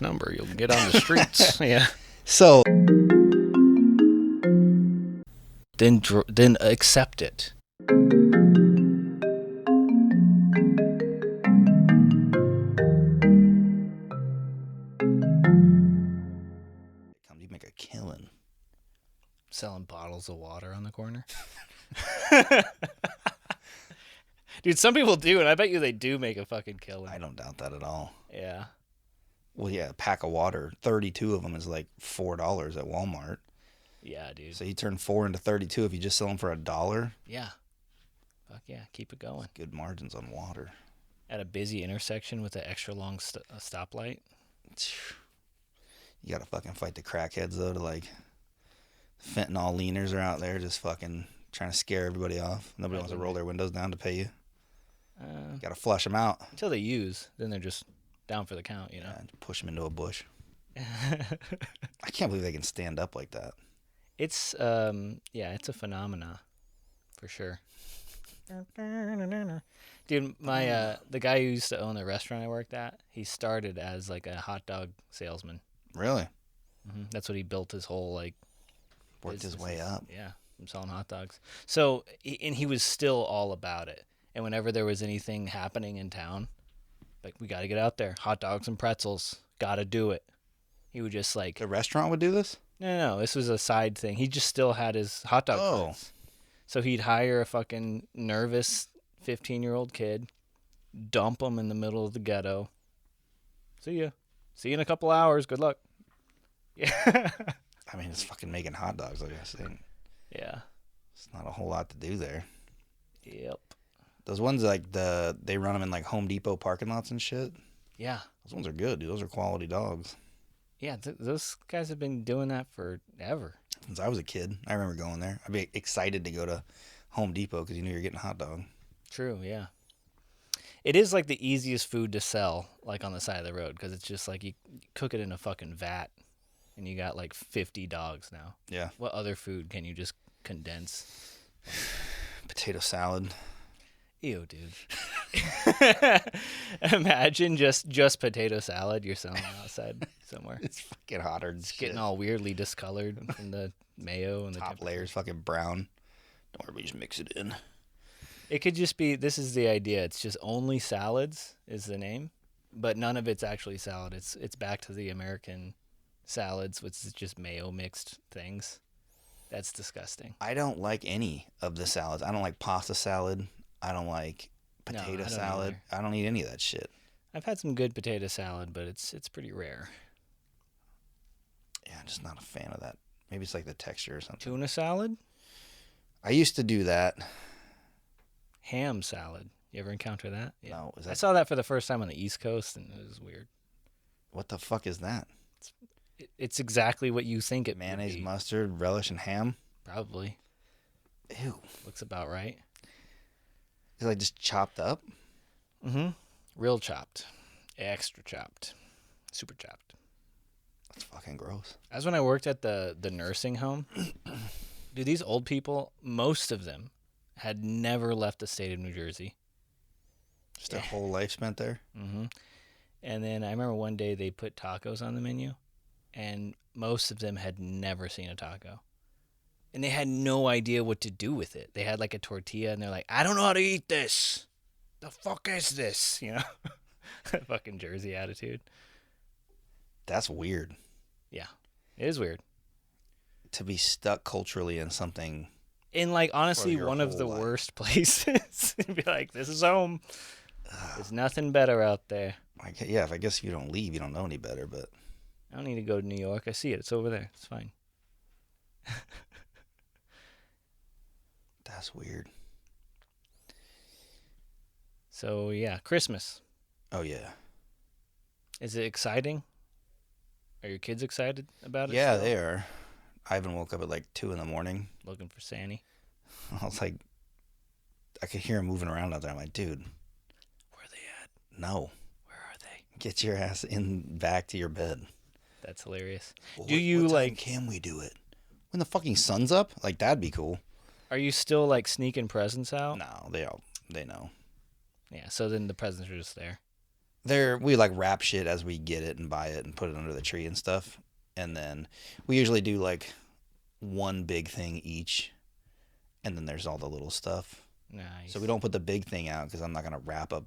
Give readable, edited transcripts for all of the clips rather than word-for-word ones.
number. You'll get on the streets. Yeah. So Then accept it. you make a killing. Selling bottles of water on the corner. Dude, some people do, and I bet you they do make a fucking killing. I don't doubt that at all. Yeah. Well, yeah, a pack of water, 32 of them is like $4 at Walmart. Yeah, dude. So you turn 4 into 32 if you just sell them for $1. Yeah. Fuck yeah, keep it going. Good margins on water. At a busy intersection with an extra long stoplight. You gotta fucking fight the crackheads though. To like, fentanyl leaners are out there just fucking trying to scare everybody off. Nobody wants to roll their windows down to pay you. Gotta flush them out. Until they use, then they're just down for the count, you know. Yeah, push them into a bush. I can't believe they can stand up like that. It's it's a phenomena, for sure. Dude, the guy who used to own the restaurant I worked at, he started as like a hot dog salesman. Really? Mm-hmm. That's what he built his whole like. Worked his way up. Yeah, from selling hot dogs. So, and he was still all about it. And whenever there was anything happening in town, like, we got to get out there. Hot dogs and pretzels. Got to do it. He would just like... The restaurant would do this? No. This was a side thing. He just still had his hot dog carts. So he'd hire a fucking nervous 15-year-old kid, dump him in the middle of the ghetto. See ya. See you in a couple hours. Good luck. Yeah. I mean, it's fucking making hot dogs, like I said. Yeah. It's not a whole lot to do there. Yep. Those ones, like, they run them in, like, Home Depot parking lots and shit. Yeah. Those ones are good, dude. Those are quality dogs. Yeah, those guys have been doing that forever. Since I was a kid, I remember going there. I'd be excited to go to Home Depot because you knew you were getting a hot dog. True, yeah. It is, like, the easiest food to sell, like, on the side of the road, because it's just, like, you cook it in a fucking vat, and you got, like, 50 dogs now. Yeah. What other food can you just condense? Potato salad. Ew, dude. Imagine just potato salad you're selling outside somewhere. It's fucking hotter than shit. Getting all weirdly discolored from the mayo and the top layer's fucking brown. Don't worry, we just mix it in. It could just be, this is the idea. It's just only salads is the name, but none of it's actually salad. It's back to the American salads, which is just mayo mixed things. That's disgusting. I don't like any of the salads. I don't like pasta salad. I don't like potato salad. I don't eat any of that shit. I've had some good potato salad, but it's pretty rare. Yeah, I'm just not a fan of that. Maybe it's like the texture or something. Tuna salad? I used to do that. Ham salad. You ever encounter that? Yeah. No. I saw that for the first time on the East Coast, and it was weird. What the fuck is that? It's exactly what you think it Mayonnaise, would be. mustard, relish, and ham? Probably. Ew. Looks about right. Is it like just chopped up? Mm-hmm. Real chopped. Extra chopped. Super chopped. That's fucking gross. As when I worked at the nursing home, dude, these old people, most of them, had never left the state of New Jersey. Just their whole life spent there? Mm-hmm. And then I remember one day they put tacos on the menu, and most of them had never seen a taco. And they had no idea what to do with it. They had like a tortilla, and they're like, I don't know how to eat this. The fuck is this? You know? Fucking Jersey attitude. That's weird. Yeah. It is weird. To be stuck culturally in something. In, like, honestly, one of the worst places. Be like, this is home. There's nothing better out there. I guess if you don't leave, you don't know any better, but. I don't need to go to New York. I see it. It's over there. It's fine. That's weird. So, yeah, Christmas. Oh, yeah. Is it exciting? Are your kids excited about it? Yeah, they are. Ivan woke up at like 2 a.m. Looking for Sandy. I was like, I could hear him moving around out there. I'm like, dude. Where are they at? No. Where are they? Get your ass back to your bed. That's hilarious. Well, Do you, what time like... can we do it? When the fucking sun's up? Like, that'd be cool. Are you still, like, sneaking presents out? No, they know. Yeah, so then the presents are just there. we like wrap shit as we get it and buy it and put it under the tree and stuff. And then we usually do like one big thing each, and then there's all the little stuff. Nice. So we don't put the big thing out because I'm not gonna wrap a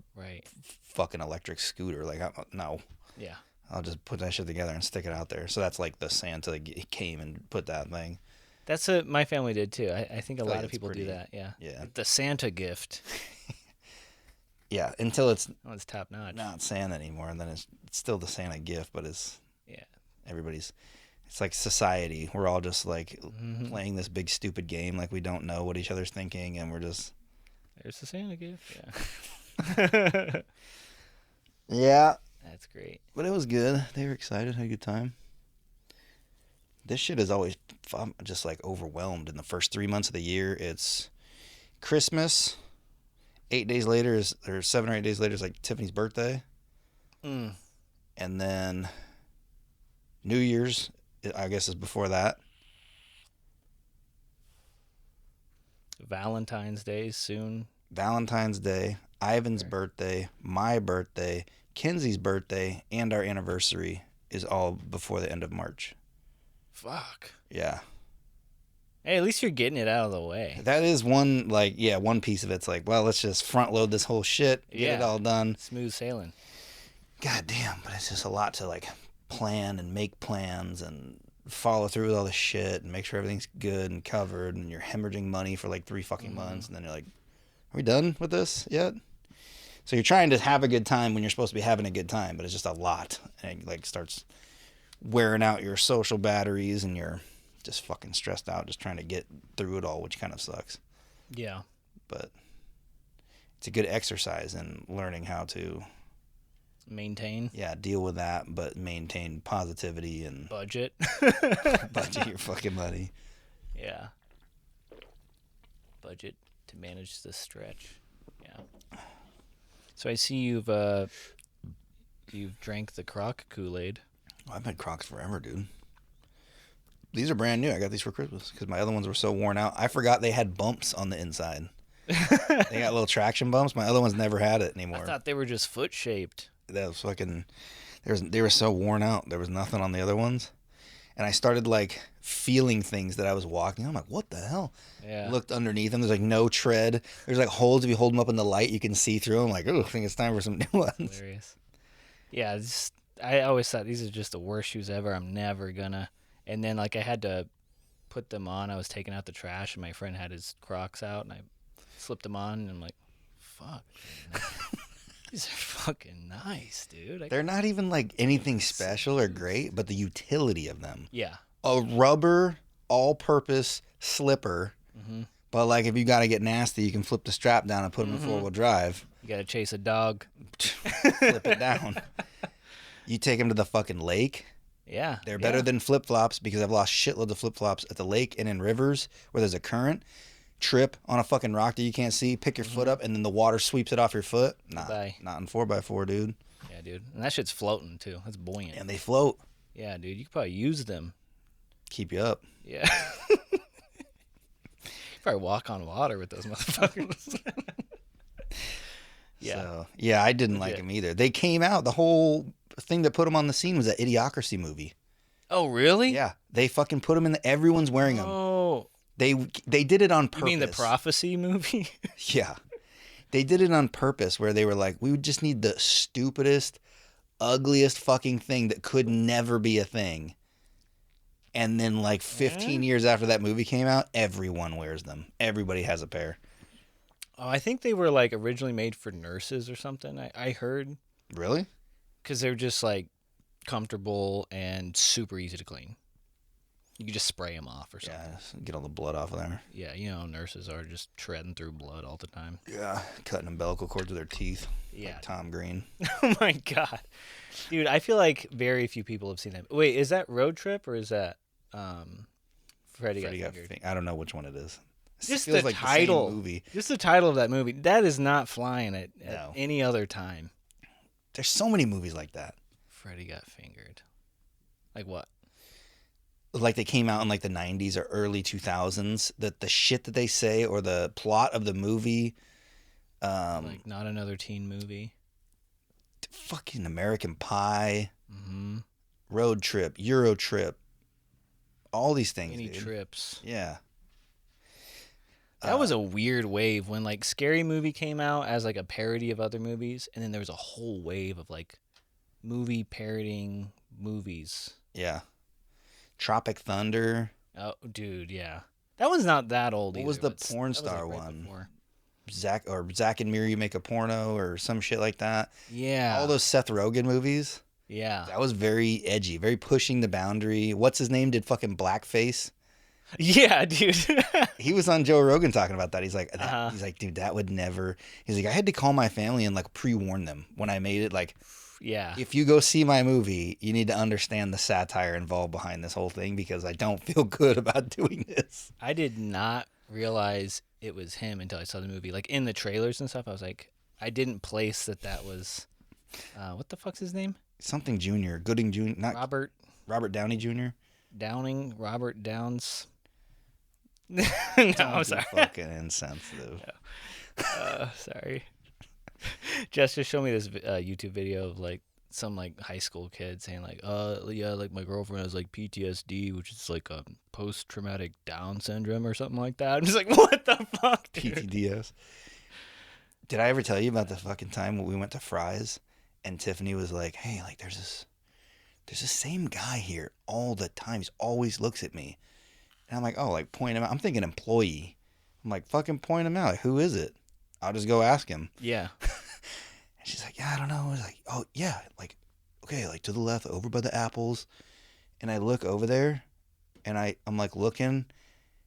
fucking electric scooter. Like, no. Yeah. I'll just put that shit together and stick it out there. So that's like the Santa that came and put that thing. That's what my family did too. I think a lot of people do that. Yeah. Yeah. The Santa gift. Yeah, until it's top notch. Not Santa anymore, and then it's still the Santa gift, but it's everybody's. It's like society. We're all just like playing this big stupid game, like we don't know what each other's thinking, and we're just. There's the Santa gift. Yeah. Yeah. That's great. But it was good. They were excited. Had a good time. This shit is always I'm just like overwhelmed. In the first 3 months of the year, it's Christmas. 8 days later or 7 or 8 days later is like Tiffany's birthday. And then New Year's, I guess, is before that. Valentine's Day soon. Valentine's Day, Ivan's birthday, my birthday, Kenzie's birthday, and our anniversary is all before the end of March. Fuck. Yeah. Hey, at least you're getting it out of the way. That is one, like, one piece of it's like, well, let's just front load this whole shit, get it all done. Smooth sailing. God damn, but it's just a lot to, like, plan and make plans and follow through with all this shit and make sure everything's good and covered, and you're hemorrhaging money for, like, 3 fucking months, and then you're like, are we done with this yet? So you're trying to have a good time when you're supposed to be having a good time, but it's just a lot, and it, like, starts wearing out your social batteries, and you're just fucking stressed out just trying to get through it all, which kind of sucks. Yeah. But it's a good exercise in learning how to maintain. Yeah, deal with that, but maintain positivity and budget. Budget your fucking money. Yeah. Budget to manage the stretch. Yeah. So I see you've drank the Croc Kool-Aid. Oh, I've had Crocs forever, dude. These are brand new. I got these for Christmas because my other ones were so worn out. I forgot they had bumps on the inside. They got little traction bumps. My other ones never had it anymore. I thought they were just foot shaped. That was fucking. They were so worn out. There was nothing on the other ones, and I started like feeling things that I was walking. I'm like, what the hell? Yeah. Looked underneath them. There's like no tread. There's like holes. If you hold them up in the light, you can see through them. Like, oh, I think it's time for some new ones. Hilarious. Yeah, I always thought these are just the worst shoes ever. I'm never gonna. And then like I had to put them on. I was taking out the trash, and my friend had his Crocs out, and I slipped them on, and I'm like, fuck. These are fucking nice, dude. They're not even like anything special or great, but the utility of them. Yeah. A rubber, all-purpose slipper. Mm-hmm. But like if you got to get nasty, you can flip the strap down and put them in four-wheel drive. You got to chase a dog. Flip it down. You take them to the fucking lake. Yeah. They're better than flip-flops because I've lost shitloads of flip-flops at the lake and in rivers where there's a current. Trip on a fucking rock that you can't see, pick your foot up, and then the water sweeps it off your foot. Nah, not in 4x4, dude. Yeah, dude. And that shit's floating, too. That's buoyant. And they float. Yeah, dude. You could probably use them. Keep you up. Yeah. Probably walk on water with those motherfuckers. Yeah. So, yeah, I didn't like them either. They came out, the whole thing that put them on the scene was that Idiocracy movie. Oh, really? Yeah. They fucking put them in everyone's wearing them. Oh. They did it on purpose. You mean the Prophecy movie? Yeah. They did it on purpose where they were like, we would just need the stupidest, ugliest fucking thing that could never be a thing. And then like 15 years after that movie came out, everyone wears them. Everybody has a pair. Oh, I think they were like originally made for nurses or something. I heard. Really? Because they're just like comfortable and super easy to clean. You can just spray them off or something. Yeah, get all the blood off of there. Yeah, you know, nurses are just treading through blood all the time. Yeah, cutting umbilical cords with their teeth. Yeah. Like Tom Green. Oh my God. Dude, I feel like very few people have seen that. Wait, is that Road Trip or is that Freddy Got Fingered? I don't know which one it is. Just the like title. The same movie. Just the title of that movie. That is not flying at any other time. There's so many movies like that. Freddy Got Fingered. Like what? Like they came out in like the 90s or early 2000s, that the shit that they say or the plot of the movie. Like Not Another Teen Movie. fucking American Pie, Mm-hmm. Road Trip, Euro Trip, all these things, Any dude. trips. Yeah. That was a weird wave when like Scary Movie came out as like a parody of other movies, and then there was a whole wave of like movie parodying movies. Yeah. Tropic Thunder. Oh, dude, yeah. That one's not that old What either. was the But porn that was star like right one? before. Zach and Miri make a porno or some shit like that. All Yeah. those Seth Rogen movies. Yeah. That was very edgy, very pushing the boundary. What's his name did fucking blackface? Yeah, dude. He was on Joe Rogan talking about that. Uh-huh. He's like, dude, that would never. He's like, I had to call my family and like pre-warn them when I made it. Like, Yeah. if you go see my movie, you need to understand the satire involved behind this whole thing because I don't feel good about doing this. I did not realize it was him until I saw the movie. Like in the trailers and stuff, I was like, I didn't place that was, what the fuck's his name? Something Jr., Gooding Jr., not Robert Downey Jr. Robert Downs. No, Don't I'm be sorry. fucking insensitive. Sorry. Jess just showed me this YouTube video of like some like high school kid saying like, yeah, like my girlfriend has like PTSD, which is like a post-traumatic Down syndrome or something like that. I'm just like, what the fuck, dude? PTDS. Did I ever tell you about the fucking time when we went to Fry's and Tiffany was like, hey, like there's this same guy here all the time. He always looks at me. And I'm like, oh, like point him out. I'm thinking employee. I'm like, fucking point him out. Like, who is it? I'll just go ask him. Yeah. And she's like, yeah, I don't know. I was like, oh, yeah. Like, okay, like to the left, over by the apples. And I look over there and I'm like looking.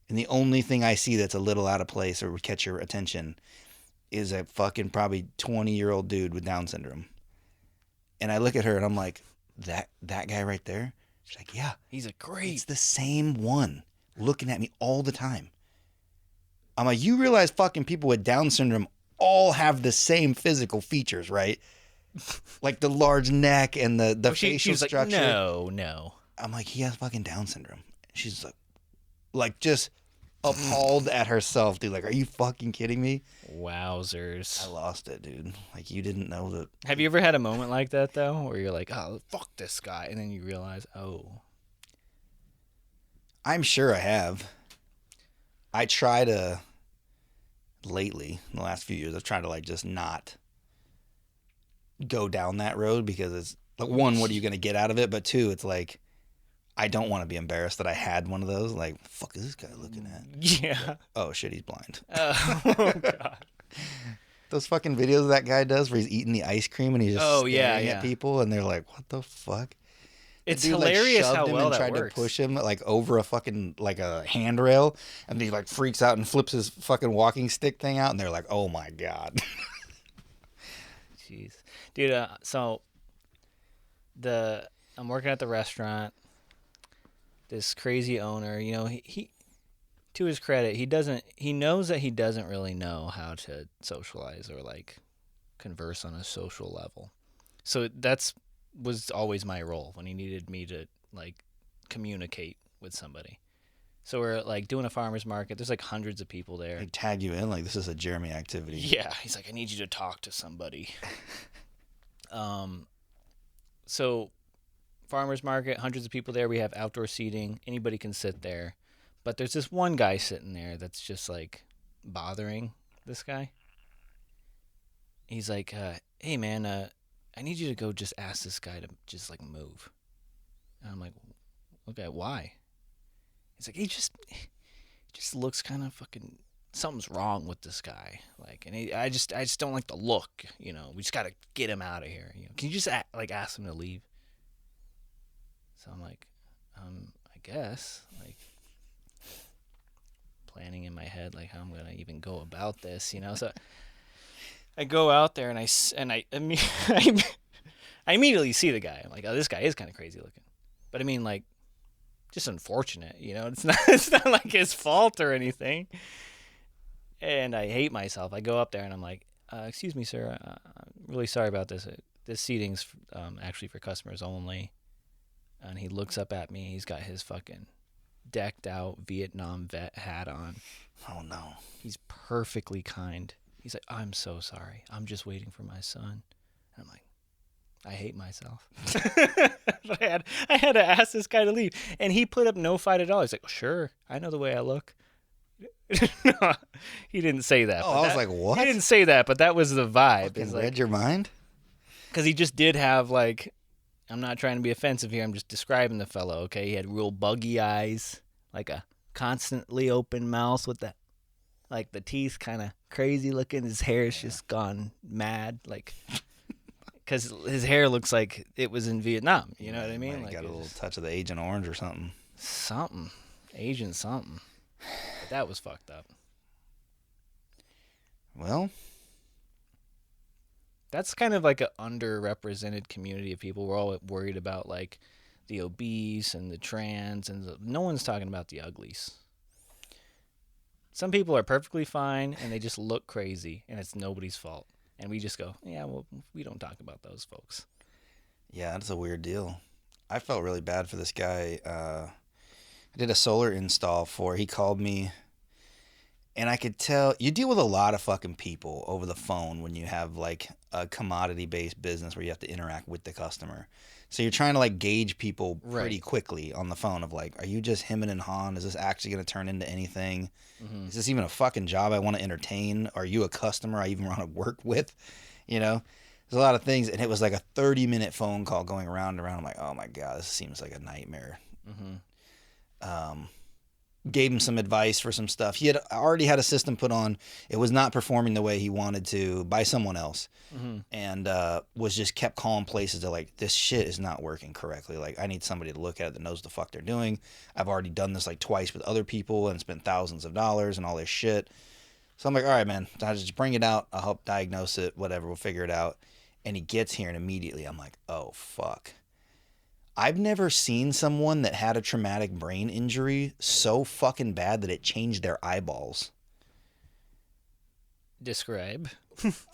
And the only thing I see that's a little out of place or would catch your attention is a fucking probably 20-year-old dude with Down syndrome. And I look at her and I'm like, that guy right there? She's like, yeah. He's a great. It's the same one looking at me all the time. I'm like, you realize fucking people with Down syndrome all have the same physical features, right? Like the large neck and the facial she's structure. Like, no. I'm like, he has fucking Down syndrome. She's like just appalled at herself, dude. Like, are you fucking kidding me? Wowzers. I lost it, dude. Like, you didn't know that. Have you ever had a moment like that though, where you're like, oh, fuck this guy, and then you realize, oh. I'm sure I have. I try to, lately, in the last few years, I've tried to like just not go down that road because it's like, one, what are you going to get out of it? But two, it's like, I don't want to be embarrassed that I had one of those. Like, fuck is this guy looking at? Yeah. Oh shit, he's blind. Oh god. Those fucking videos that guy does where he's eating the ice cream and he's just staring yeah. at people and they're like, what the fuck? It's dude, hilarious like, how him well and that tried works. to push him like over a fucking like a handrail, and he like freaks out and flips his fucking walking stick thing out, and they're like, "Oh my god!" Jeez, dude. So I'm working at the restaurant. This crazy owner, you know, he to his credit, he knows that he doesn't really know how to socialize or like converse on a social level. So was always my role when he needed me to like communicate with somebody. So we're like doing a farmer's market. There's like hundreds of people there. They tag you in like this is a Jeremy activity. Yeah, he's like, I need you to talk to somebody. So farmer's market, hundreds of people there. We have outdoor seating. Anybody can sit there. But there's this one guy sitting there that's just like bothering this guy. He's like, hey man, I need you to go just ask this guy to just like move. And I'm like, okay, why? He's like, he just looks kind of fucking, something's wrong with this guy. Like, and I just don't like the look, you know, we just got to get him out of here. You know, can you just ask him to leave? So I'm like, I guess, like, planning in my head, like, how I'm going to even go about this, you know? So I go out there and I immediately see the guy. I'm like, oh, this guy is kind of crazy looking. But I mean, like, just unfortunate, you know? It's not like his fault or anything. And I hate myself. I go up there and I'm like, excuse me, sir, I'm really sorry about this. This seating's actually for customers only. And he looks up at me. He's got his fucking decked out Vietnam vet hat on. Oh no. He's perfectly kind. He's like, I'm so sorry. I'm just waiting for my son. And I'm like, I hate myself. But I had to ask this guy to leave, and he put up no fight at all. He's like, "Sure, I know the way I look." No, he didn't say that, Oh, but I was that like, he what? didn't say that, but that was the vibe. Is Fucking like read your mind? because he just did have like I'm not trying to be offensive here. I'm just describing the fellow. Okay, he had real buggy eyes, like a constantly open mouth with the like the teeth kind of crazy looking. His hair's Yeah. just gone mad, like because his hair looks like it was in Vietnam. You know what I Might mean? have Like got a it little just touch of the Agent Orange or something. something Asian something. But that was fucked up. Well, That's kind of like an underrepresented community of people. We're all worried about like the obese and the trans, and no one's talking about the uglies. Some people are perfectly fine and they just look crazy, and it's nobody's fault. And we just go, yeah, well, we don't talk about those folks. yeah, that's a weird deal. I felt really bad for this guy. I did a solar install for. He called me, and I could tell you deal with a lot of fucking people over the phone when you have like a commodity based business where you have to interact with the customer. So you're trying to like gauge people pretty Right. quickly on the phone of like, are you just hemming and hawing? Is this actually going to turn into anything? Mm-hmm. Is this even a fucking job I want to entertain? Are you a customer I even want to work with? You know, there's a lot of things. And it was like a 30-minute phone call going around and around. I'm like, oh my God, this seems like a nightmare. Mm-hmm. Um, Gave him some advice for some stuff. He had already had a system put on. It was not performing the way he wanted to by someone else. Mm-hmm. And was just kept calling places to like, this shit is not working correctly. Like, I need somebody to look at it that knows the fuck they're doing. I've already done this like twice with other people and spent thousands of dollars and all this shit. So I'm like, all right, man, I'll just bring it out. I'll help diagnose it, whatever. We'll figure it out. And he gets here and immediately I'm like, oh, fuck. I've never seen someone that had a traumatic brain injury so fucking bad that it changed their eyeballs. Describe.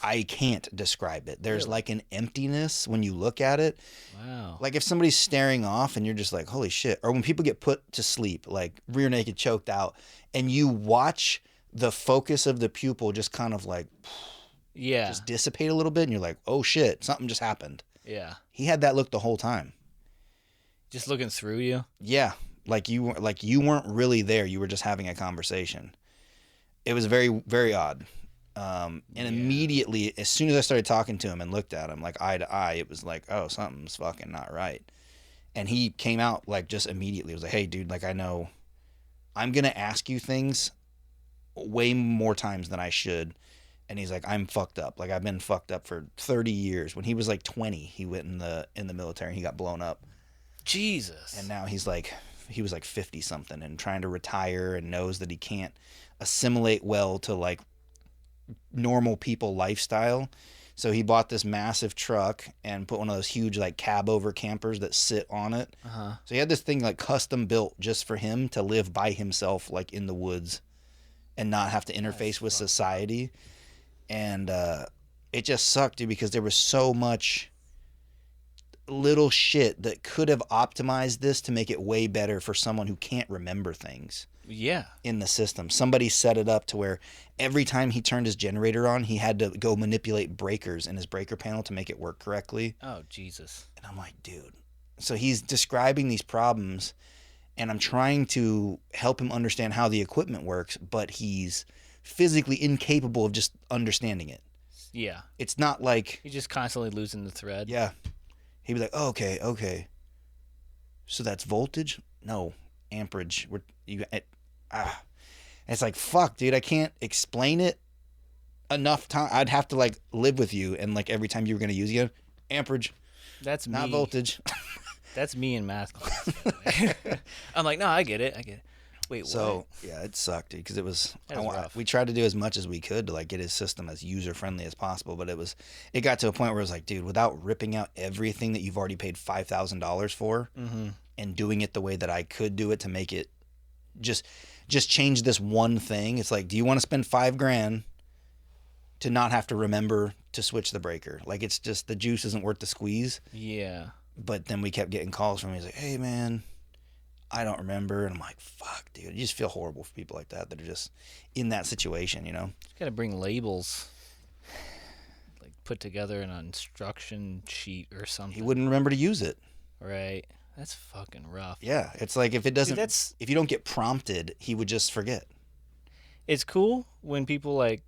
I can't describe it. There's Really? like an emptiness when you look at it. Wow. Like if somebody's staring off and you're just like, holy shit. Or when people get put to sleep, like rear naked, choked out, and you watch the focus of the pupil just kind of like Yeah. just dissipate a little bit and you're like, oh shit, something just happened. Yeah. He had that look the whole time. Just looking through you. Yeah. Like you weren't really there. You were just having a conversation. It was very, very odd. And Yeah. immediately, as soon as I started talking to him and looked at him like eye to eye, it was like, oh, something's fucking not right. And he came out like just immediately. It was like, hey, dude, like I know I'm going to ask you things way more times than I should. And he's like, I'm fucked up. Like I've been fucked up for 30 years. When he was like 20, he went in the military and he got blown up. Jesus. And now he was like 50 something and trying to retire and knows that he can't assimilate well to like normal people lifestyle. So he bought this massive truck and put one of those huge like cab over campers that sit on it. Uh-huh. So he had this thing like custom built just for him to live by himself like in the woods and not have to interface with society. And it just sucked, dude, because there was so much little shit that could have optimized this to make it way better for someone who can't remember things Yeah. in the system. Somebody set it up to where every time he turned his generator on, he had to go manipulate breakers in his breaker panel to make it work correctly. Oh, Jesus. And I'm like, dude. So he's describing these problems, and I'm trying to help him understand how the equipment works, but he's physically incapable of just understanding it. Yeah. It's not like, You're just constantly losing the thread. yeah. He'd be like, oh, okay. So that's voltage? No, amperage. It's like, fuck, dude, I can't explain it enough time. I'd have to like live with you, and like every time you were going to use it, amperage, That's not me. voltage. That's me in math class. By the way. I'm like, no, I get it. Wait, So what? yeah, it sucked, dude, because it was. That was rough. We tried to do as much as we could to like get his system as user friendly as possible, but it got to a point where it was like, dude, without ripping out everything that you've already paid $5,000 for, Mm-hmm. and doing it the way that I could do it to make it just change this one thing. It's like, do you want to spend $5,000 to not have to remember to switch the breaker? Like, it's just the juice isn't worth the squeeze. Yeah. But then we kept getting calls from him. He's like, hey man, I don't remember. And I'm like, fuck, dude. You just feel horrible for people like that are just in that situation, you know? Just gotta bring labels. Like put together an instruction sheet or He something. wouldn't remember to use it. Right. That's fucking rough. Yeah, it's like if Dude, if you don't get prompted, he would just forget. it's cool when people like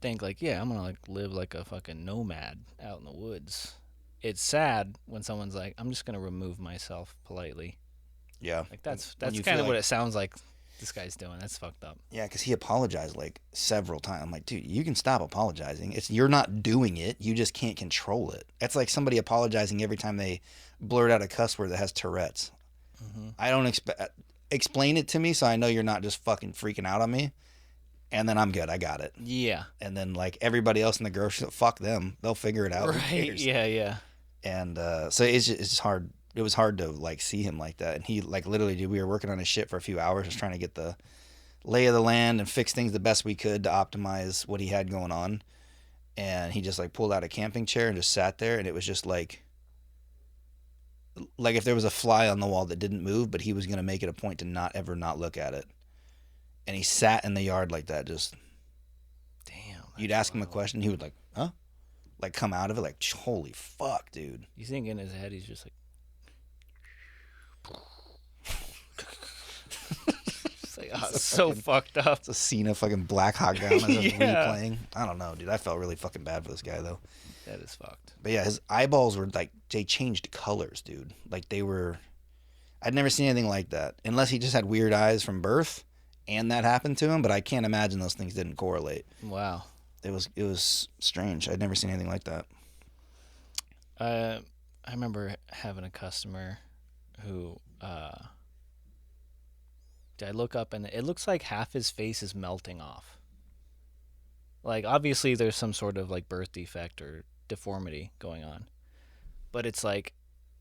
think like, yeah, I'm gonna like live like a fucking nomad out in the woods. It's sad when someone's like, I'm just gonna remove myself politely. Yeah, Like when that's you kind feel of what like it sounds like this guy's doing. That's fucked up. yeah, because he apologized like several times. I'm like, dude, you can stop apologizing. It's you're not doing it. You just can't control it. That's like somebody apologizing every time they blurt out a cuss word that has Tourette's. I don't expect explain it to me so I know you're not just fucking freaking out on me, and then I'm good. I got it. Yeah. And then like everybody else in the grocery store, fuck them. They'll figure it out. Who Right. cares? Yeah. Yeah. And so it's just hard. It was hard to like see him like that. And he like literally, dude, we were working on his shit for a few hours, just trying to get the lay of the land and fix things the best we could to optimize what he had going on. And he just like pulled out a camping chair and just sat there, and it was just like if there was a fly on the wall that didn't move, but he was gonna make it a point to not ever not look at it. And he sat in the yard like that, just Damn. you'd ask him a question, he would like, huh? Like come out of it like, holy fuck, dude. You think in his head he's just like, it's like, oh, it's so fucked up. It's a scene of fucking Black Hawk Down as it's Yeah. replaying. I don't know, dude. I felt really fucking bad for this guy though. That is fucked. But yeah, his eyeballs were like they changed colors, dude. Like they were. I'd never seen anything like that, unless he just had weird eyes from birth, and that happened to him. But I can't imagine those things didn't correlate. Wow. It was strange. I'd never seen anything like that. I remember having a customer who I look up and it looks like half his face is melting off. Like obviously there's some sort of like birth defect or deformity going on, but it's like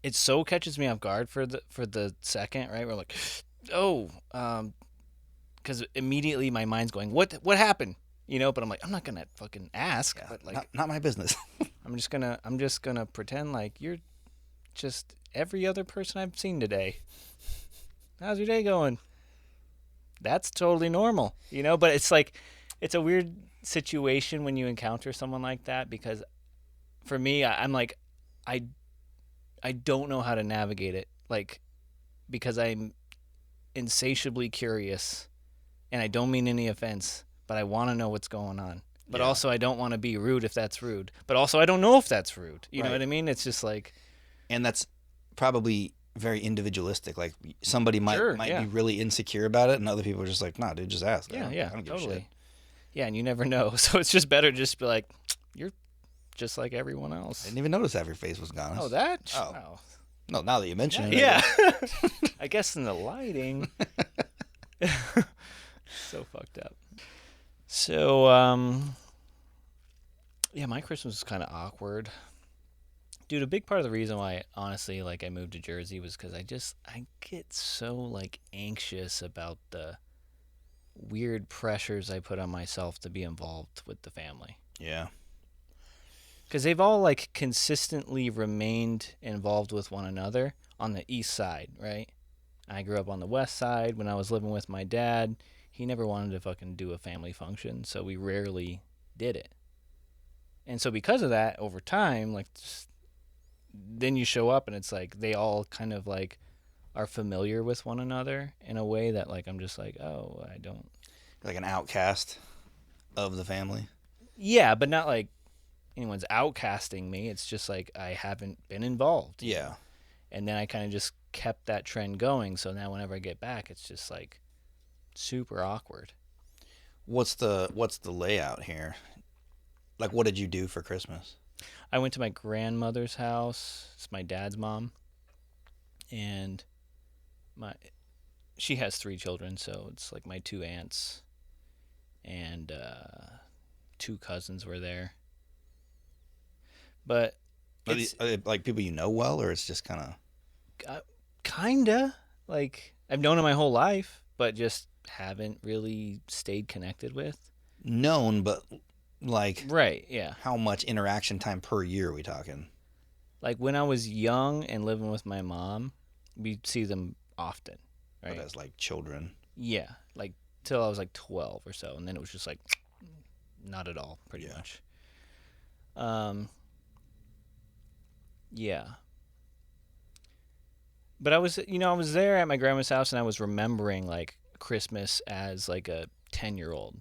it so catches me off guard for the second, right? We're like, oh, because immediately my mind's going, what happened? You know, but I'm like, I'm not gonna fucking ask, Yeah, but like, not my business. I'm just gonna pretend like you're just every other person I've seen today. How's your day going? That's totally normal, you know. But it's like, it's a weird situation when you encounter someone like that because, for me, I'm like, I don't know how to navigate it, like, because I'm insatiably curious, and I don't mean any offense, but I want to know what's going on. But Yeah. also, I don't want to be rude if that's rude. But also, I don't know if that's rude. You know Right. what I mean? It's just like, And that's probably very individualistic. Like somebody might Sure, might yeah. be really insecure about it, and other people are just like, nah, dude, just ask. yeah, I don't give a totally. shit. Yeah, and you never know. So it's just better to just be like, you're just like everyone I else. didn't even notice half your face was gone. Oh, that? Oh. Oh. No, now that you mention it. Yeah. I guess in the lighting. So fucked up. So, yeah, my Christmas was kind of awkward. Dude, a big part of the reason why, honestly, like, I moved to Jersey was because I get so, like, anxious about the weird pressures I put on myself to be involved with the family. Yeah. Because they've all, like, consistently remained involved with one another on the east side, right? I grew up on the west side. When I was living with my dad, he never wanted to fucking do a family function, so we rarely did it. And so because of that, over time, like, then you show up and it's like they all kind of, like, are familiar with one another in a way that, like, I'm just like, oh, I don't... Like an outcast of the family. Yeah, but not like anyone's outcasting me. It's just like I haven't been involved. Yeah. And then I kind of just kept that trend going. So now whenever I get back, it's just like super awkward. What's the layout here? Like, what did you do for Christmas? I went to my grandmother's house. It's my dad's mom. And she has 3 children. So it's like my 2 aunts and 2 cousins were there. But Are they like people you know well, or it's just kind of... kinda like I've known him my whole life, but just haven't really stayed connected with. known, but like Right, yeah. how much interaction time per year are we talking? Like when I was young and living with my mom, we'd see them often, right? But as like children. Yeah, like till I was like 12 or so, and then it was just like not at all, pretty Yeah. much. Um, yeah. But I was there at my grandma's house and I was remembering like Christmas as like a 10-year-old.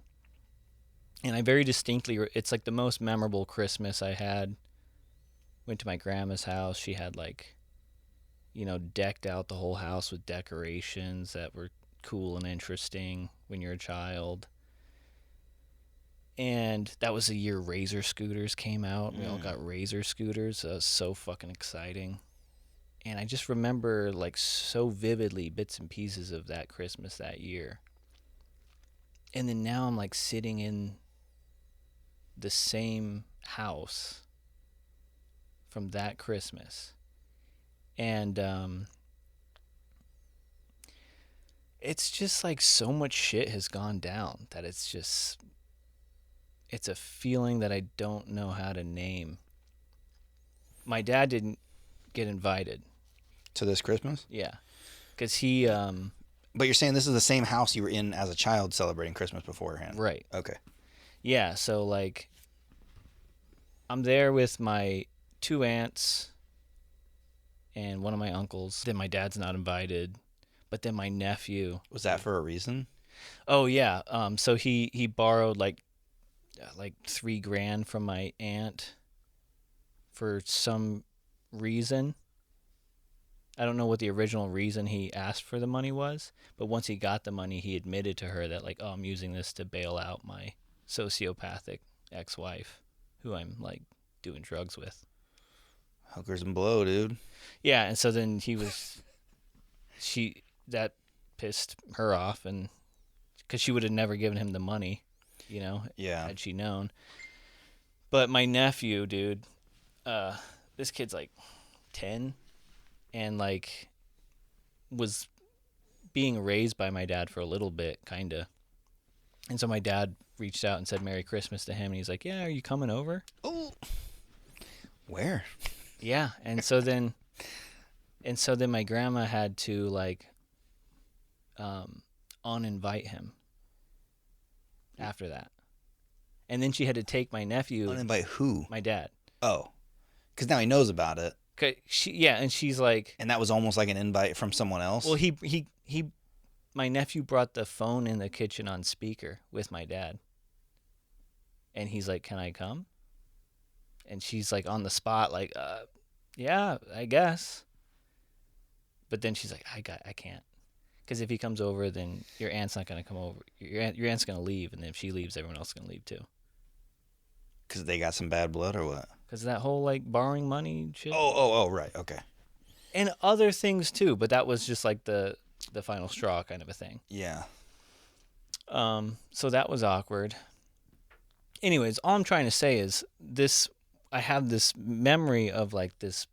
And I very distinctly, it's like the most memorable Christmas I had. Went to my grandma's house. She had like, decked out the whole house with decorations that were cool and interesting when you're a child. And that was the year Razor scooters came out. We all got Razor scooters. That was so fucking exciting. And I just remember like so vividly bits and pieces of that Christmas that year. And then now I'm like sitting in the same house from that Christmas. And it's just like so much shit has gone down that it's a feeling that I don't know how to name. My dad didn't get invited. To this Christmas? Yeah. Because he, But you're saying this is the same house you were in as a child celebrating Christmas beforehand? right. Okay. Yeah, so like, I'm there with my two aunts and one of my uncles. Then my dad's not invited. But then my nephew. Was that for a reason? Oh, yeah. So he borrowed like $3,000 from my aunt for some reason. I don't know what the original reason he asked for the money was, but once he got the money, he admitted to her that like, oh, I'm using this to bail out my sociopathic ex-wife, who I'm like doing drugs with. Hookers and blow, dude. Yeah, and so then that pissed her off, and because she would have never given him the money, Yeah. had she known. But my nephew, dude, this kid's like 10 and like was being raised by my dad for a little bit, kind of. And so my dad reached out and said Merry Christmas to him, and he's like, yeah, are you coming over? Oh. Where? Yeah. And so then my grandma had to like uninvite him after that. And then she had to take my nephew. Uninvite who? My dad. Oh. Because now he knows about it. And she's like. And that was almost like an invite from someone else? Well, my nephew brought the phone in the kitchen on speaker with my dad. And he's like, can I come? And she's like on the spot, like, yeah, I guess. But then she's like, I can't. Because if he comes over, then your aunt's not going to come over. Your aunt's going to leave, and then if she leaves, everyone else is going to leave too. Because they got some bad blood or what? Because that whole, like, borrowing money shit. Oh, right, okay. And other things too, but that was just like the final straw kind of a thing. Yeah. So that was awkward. Anyways, all I'm trying to say is I have this memory of like this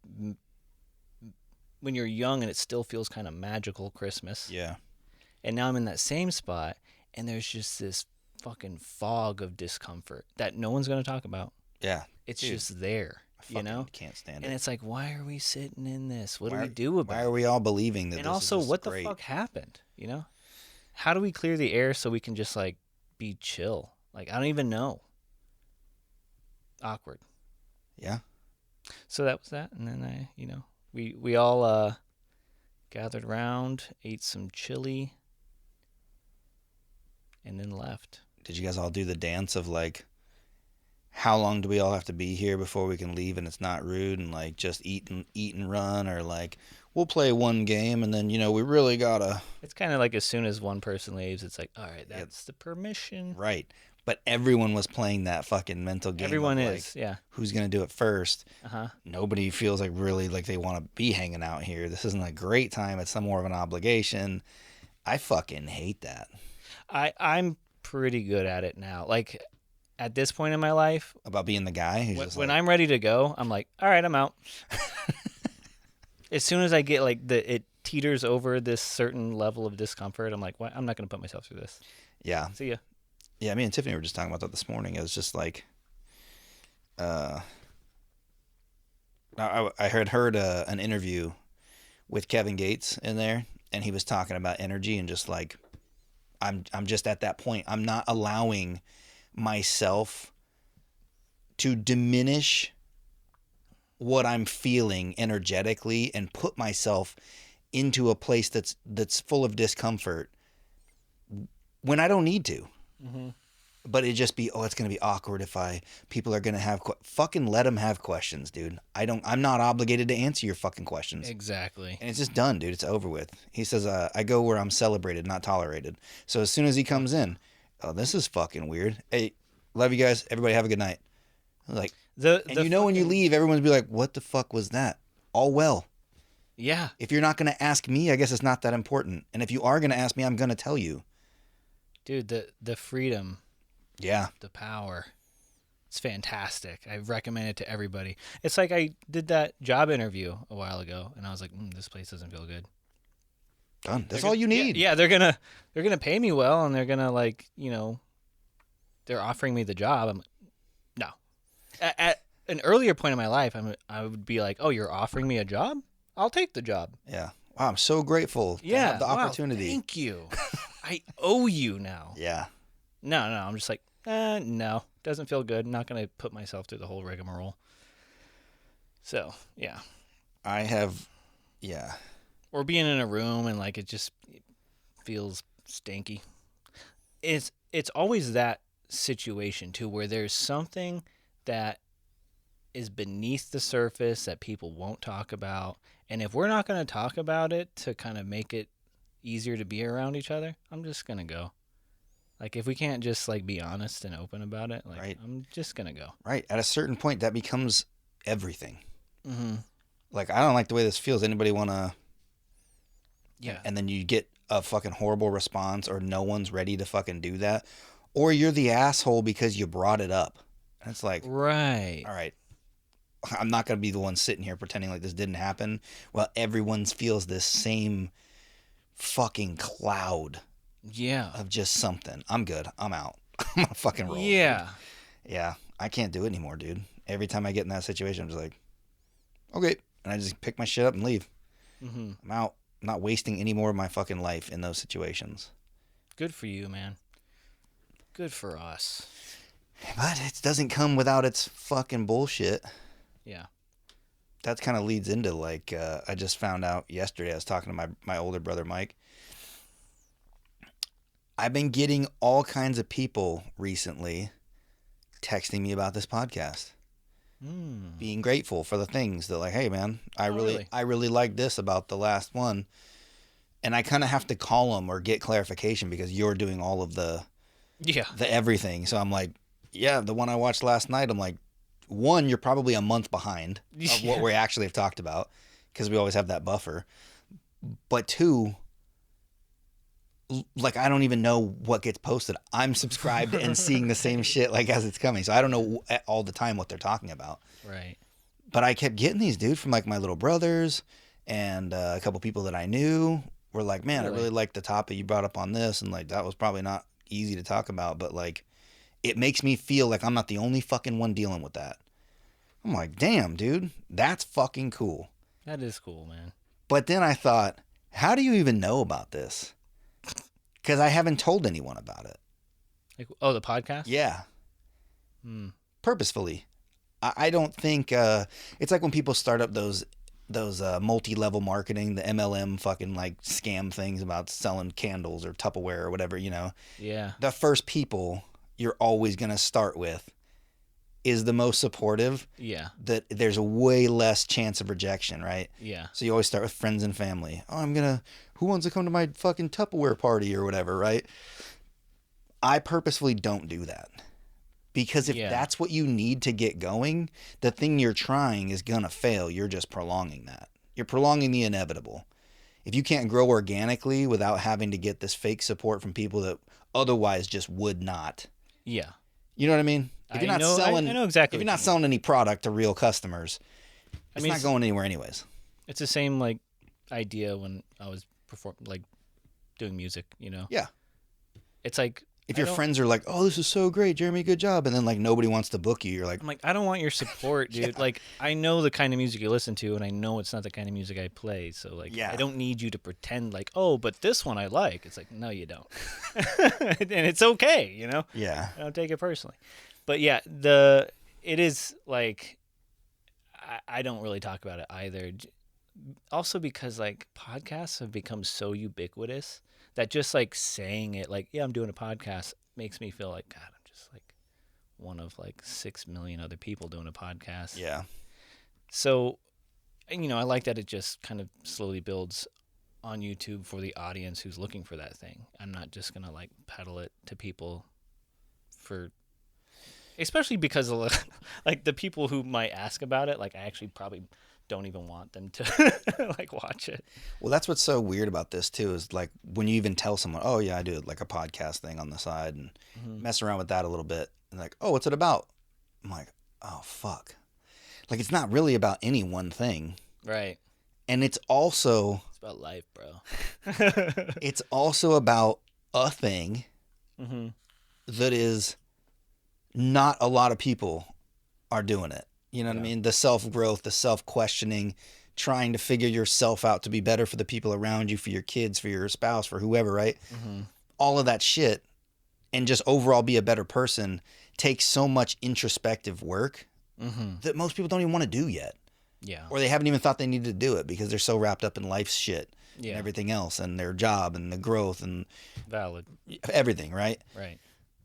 when you're young and it still feels kind of magical Christmas. Yeah. And now I'm in that same spot and there's just this fucking fog of discomfort that no one's going to talk about. Yeah. It's just there, Can't stand it. And it's like, why are we sitting in this? What do we do about it? Why are we all believing that and this also, is what great? the fuck happened? How do we clear the air so we can just like be chill? Like, I don't even know. Awkward. Yeah. So that was that, and then we all gathered around, ate some chili, and then left. Did you guys all do the dance of like, how long do we all have to be here before we can leave and it's not rude, and like just eat and run, or like we'll play one game and then we really gotta. It's kind of like as soon as one person leaves, it's like, all right, that's the permission. Right. But everyone was playing that fucking mental game. Everyone of, is, like, yeah. Who's gonna do it first? Uh-huh. Nobody feels like really like they want to be hanging out here. This isn't a great time. It's some more of an obligation. I fucking hate that. I'm pretty good at it now. Like at this point in my life, About being the guy who's when I'm ready to go, I'm like, all right, I'm out. As soon as I get like it teeters over this certain level of discomfort, I'm like, what? I'm not gonna put myself through this. Yeah. See ya. Yeah, me and Tiffany were just talking about that this morning. It was just like, I had heard an interview with Kevin Gates in there, and he was talking about energy and just like, I'm just at that point. I'm not allowing myself to diminish what I'm feeling energetically and put myself into a place that's full of discomfort when I don't need to. Mm-hmm. But it'd just be, it's going to be awkward if people are going to have, fucking let them have questions, dude. I'm not obligated to answer your fucking questions. Exactly. And it's just done, dude. It's over with. He says, I go where I'm celebrated, not tolerated. So as soon as he comes in, this is fucking weird. Hey, love you guys. Everybody have a good night. Like, when you leave, everyone's be like, what the fuck was that? All well. Yeah. If you're not going to ask me, I guess it's not that important. And if you are going to ask me, I'm going to tell you. Dude, the freedom. Yeah. The power. It's fantastic. I recommend it to everybody. It's like I did that job interview a while ago, and I was like, this place doesn't feel good. Done. That's all you need. Yeah, they're gonna pay me well, and they're gonna they're offering me the job. I'm like, no. At an earlier point in my life, I would be like, oh, you're offering me a job? I'll take the job. Yeah. Wow, I'm so grateful to have the opportunity. Thank you. I owe you now. Yeah. No, I'm just like, no, doesn't feel good. I'm not going to put myself through the whole rigmarole. So, yeah. I have, yeah. Or being in a room and it just feels stinky. It's always that situation too, where there's something that is beneath the surface that people won't talk about. And if we're not going to talk about it to kind of make it easier to be around each other, I'm just going to go. If we can't just be honest and open about it, right. I'm just going to go. Right. At a certain point, that becomes everything. Mm-hmm. I don't like the way this feels. Anybody want to? Yeah. And then you get a fucking horrible response, or no one's ready to fucking do that. Or you're the asshole because you brought it up. And it's like, right. All right. I'm not going to be the one sitting here pretending like this didn't happen. Well, everyone feels this same fucking cloud. Yeah. Of just something. I'm good. I'm out. I'm gonna fucking roll. Yeah. Dude. Yeah. I can't do it anymore, dude. Every time I get in that situation, I'm just like, okay. And I just pick my shit up and leave. Mm-hmm. I'm out. I'm not wasting any more of my fucking life in those situations. Good for you, man. Good for us. But it doesn't come without its fucking bullshit. Yeah. That kind of leads into I just found out yesterday. I was talking to my older brother, Mike. I've been getting all kinds of people recently texting me about this podcast. Being grateful for the things that hey man, I really like this about the last one. And I kind of have to call them or get clarification because you're doing all of the everything. So I'm like, yeah, the one I watched last night, I'm like, one, you're probably a month behind of what we actually have talked about because we always have that buffer. But two, I don't even know what gets posted. I'm subscribed and seeing the same shit as it's coming. So I don't know all the time what they're talking about. Right. But I kept getting these, dude, from my little brothers and a couple people that I knew were like, man, really? I really like the topic you brought up on this. And that was probably not easy to talk about, but it makes me feel like I'm not the only fucking one dealing with that. I'm like, damn, dude, that's fucking cool. That is cool, man. But then I thought, how do you even know about this? Because I haven't told anyone about it. The podcast? Yeah. Purposefully. I don't think it's like when people start up those multi-level marketing, the MLM fucking scam things about selling candles or Tupperware or whatever, Yeah. The first people you're always going to start with is the most supportive. Yeah. That there's a way less chance of rejection, right? Yeah. So you always start with friends and family. Oh, who wants to come to my fucking Tupperware party or whatever, right? I purposefully don't do that. Because if that's what you need to get going, the thing you're trying is going to fail. You're just prolonging that. You're prolonging the inevitable. If you can't grow organically without having to get this fake support from people that otherwise just would not. Yeah. You know what I mean? If you're not selling, I know exactly. If you're not selling any product to real customers, it's not going anywhere anyways. It's the same idea when I was doing music, Yeah. It's if your friends are like, "Oh, this is so great, Jeremy, good job," and then nobody wants to book you, you're like, I'm like, I don't want your support, dude. Yeah. I know the kind of music you listen to, and I know it's not the kind of music I play. So I don't need you to pretend oh, but this one I like. It's no, you don't, and it's okay, Yeah. I don't take it personally. But it is like I don't really talk about it either. Also because like podcasts have become so ubiquitous that just like saying it like, yeah, I'm doing a podcast makes me feel like God, I'm just like one of like 6 million other people doing a podcast. Yeah. So, I like that it just kind of slowly builds on YouTube for the audience who's looking for that thing. I'm not just going to like peddle it to people for, especially because of, like the people who might ask about it, like I actually probably don't even want them to like watch it. Well, that's what's so weird about this too is like when you even tell someone, "Oh yeah, I do like a podcast thing on the side," and mess around with that a little bit, and like, "Oh, what's it about?" I'm like, "Oh fuck," like it's not really about any one thing, Right. and it's also It's about life, bro. it's also about a thing Mm-hmm. that is not a lot of people are doing it. You know what I mean? The self-growth, the self-questioning, trying to figure yourself out to be better for the people around you, for your kids, for your spouse, for whoever, right? Mm-hmm. All of that shit and just overall be a better person takes so much introspective work Mm-hmm. that most people don't even want to do yet. Yeah. Or they haven't even thought they needed to do it because they're so wrapped up in life's shit and Yeah. everything else and their job and the growth and Valid. everything, right? Right.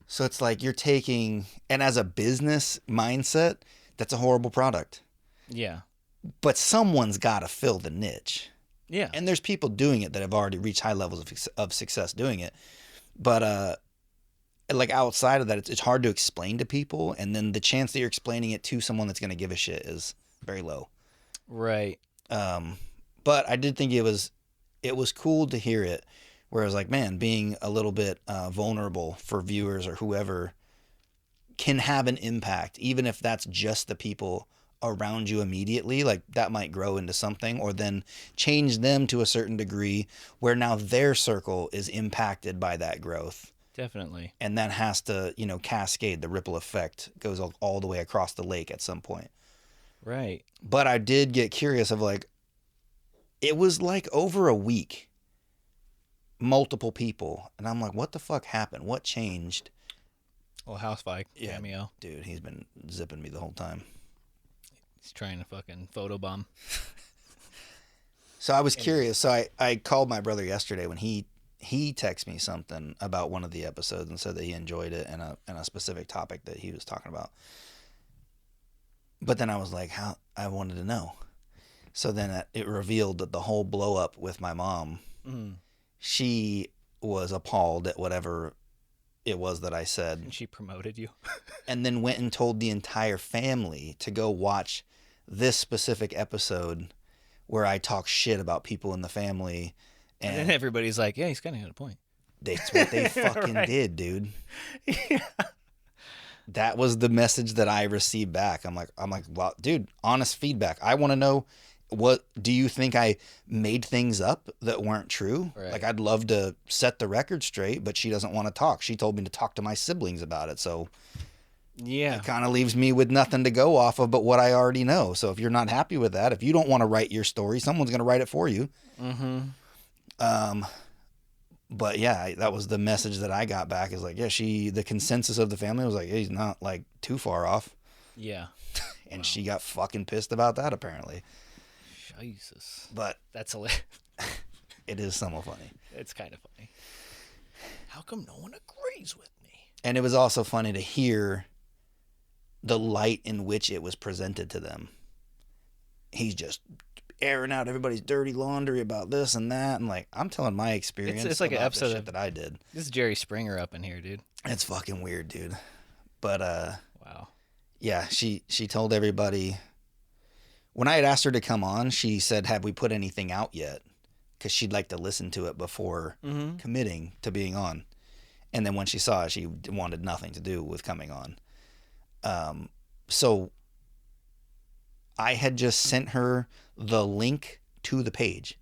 So it's like you're taking, and as a business mindset, that's a horrible product. Yeah. But someone's got to fill the niche. Yeah. And there's people doing it that have already reached high levels of success doing it. But like outside of that, it's hard to explain to people. And then the chance that you're explaining it to someone that's going to give a shit is very low. Right. But I did think it was cool to hear it. Where I was like, man, being a little bit vulnerable for viewers or whoever can have an impact, even if that's just the people around you immediately. Like that might grow into something or then change them to a certain degree where now their circle is impacted by that growth. Definitely. And that has to, cascade. The ripple effect goes all the way across the lake at some point. Right. But I did get curious of like, it was like over a week. Multiple people, and I'm like, what the fuck happened? What changed? Well, Housefly cameo. Dude, he's been zipping me the whole time. He's trying to fucking photobomb. So I was curious. So I called my brother yesterday when he texted me something about one of the episodes and said that he enjoyed it and a specific topic that he was talking about. But then I was like, how I wanted to know. So then it revealed that the whole blow up with my mom. Mm. She was appalled at whatever it was that I said. And she promoted you. And then went and told the entire family to go watch this specific episode where I talk shit about people in the family. And then everybody's like, yeah, he's kind of got a point. That's what they fucking Right. did, dude. Yeah. That was the message that I received back. I'm like, well, dude, honest feedback. I want to know, what do you think I made things up that weren't true? Right. Like, I'd love to set the record straight, but she doesn't want to talk. She told me to talk to my siblings about it. So Yeah. it kind of leaves me with nothing to go off of but what I already know. So if you're not happy with that, if you don't want to write your story, someone's going to write it for you. Mm-hmm. But yeah, that was the message that I got back is like, yeah, the consensus of the family was like, yeah, he's not like too far off. Yeah. And she got fucking pissed about that apparently. Jesus. But That's hilarious. it is somewhat funny. It's kind of funny. How come no one agrees with me? And it was also funny to hear the light in which it was presented to them. He's just airing out everybody's dirty laundry about this and that, and like I'm telling my experience. It's like an about the episode shit that I did. This is Jerry Springer up in here, dude. It's fucking weird, dude. But Wow. yeah, she told everybody. When I had asked her to come on, she said, "Have we put anything out yet?" Because she'd like to listen to it before committing to being on. And then when she saw it, she wanted nothing to do with coming on. So I had just sent her the link to the page,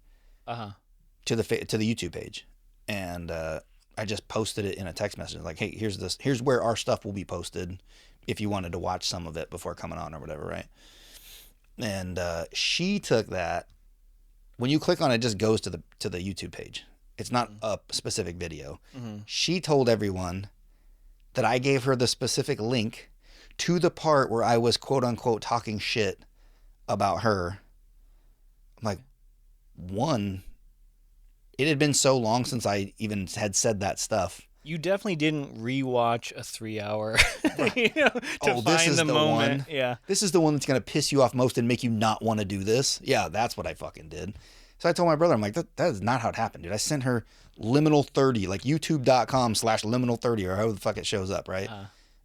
to the YouTube page, and I just posted it in a text message like, "Hey, here's where our stuff will be posted, if you wanted to watch some of it before coming on or whatever, right?" And she took that. When you click on it, it just goes to the YouTube page. It's not a specific video. She told everyone that I gave her the specific link to the part where I was quote unquote talking shit about her. I'm like, one, it had been so long since I even had said that stuff. You definitely didn't rewatch a 3 hour, Right. to Oh, this find is the the moment. one. Yeah. This is the one that's going to piss you off most and make you not want to do this. Yeah, that's what I fucking did. So I told my brother, I'm like, that is not how it happened, dude. I sent her liminal 30, like youtube.com/liminal30 or however the fuck it shows up, right?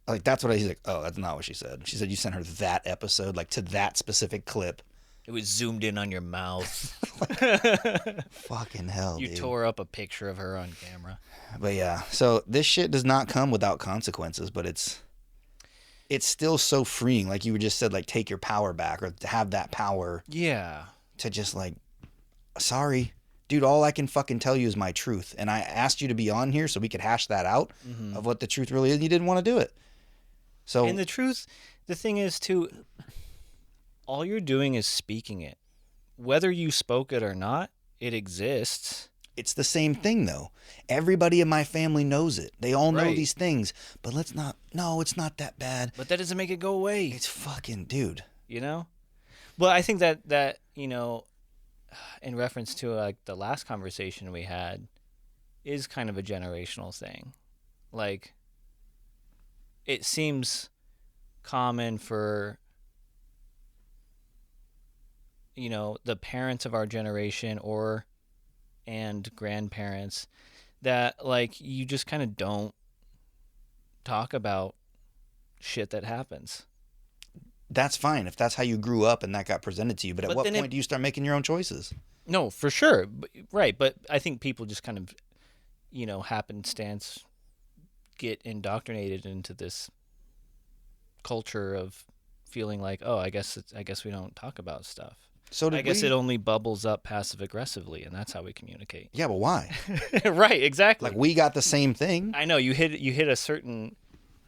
Like, that's what he's like, oh, that's not what she said. She said you sent her that episode, like to that specific clip. It was zoomed in on your mouth. Fucking hell, You dude. tore up a picture of her on camera. But yeah, so this shit does not come without consequences, but it's still so freeing. Like you just said, like take your power back or to have that power Yeah. to just like, sorry, dude, all I can fucking tell you is my truth. And I asked you to be on here so we could hash that out of what the truth really is. And you didn't want to do it. So, And the thing is, too, all you're doing is speaking it. Whether you spoke it or not, it exists. it's the same thing though. Everybody in my family knows it. They all know Right. these things, but it's not that bad. But that doesn't make it go away. It's fucking, dude. You know? Well, I think that in reference to like the last conversation we had, is kind of a generational thing. Like, it seems common for the parents of our generation and grandparents that like you just kind of don't talk about shit that happens. That's fine if that's how you grew up and that got presented to you. But at But what then point do you start making your own choices? No, for sure. Right. But I think people just kind of, happenstance get indoctrinated into this culture of feeling like, oh, I guess we don't talk about stuff. So did I guess we? it only bubbles up passive aggressively, and that's how we communicate. Yeah, but why? Right, exactly. Like we got the same thing. I know you hit a certain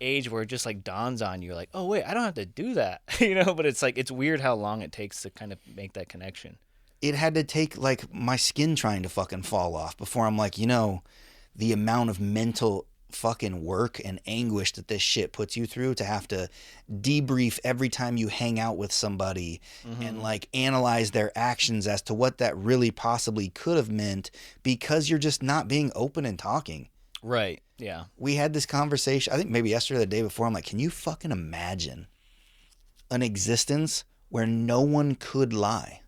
age where it just like dawns on you, like, oh wait, I don't have to do that, But it's like it's weird how long it takes to kind of make that connection. It had to take like my skin trying to fucking fall off before I'm like, the amount of mental fucking work and anguish that this shit puts you through to have to debrief every time you hang out with somebody and like analyze their actions as to what that really possibly could have meant because you're just not being open and talking. Right. Yeah. We had this conversation, I think maybe yesterday or the day before. I'm like, can you fucking imagine an existence where no one could lie?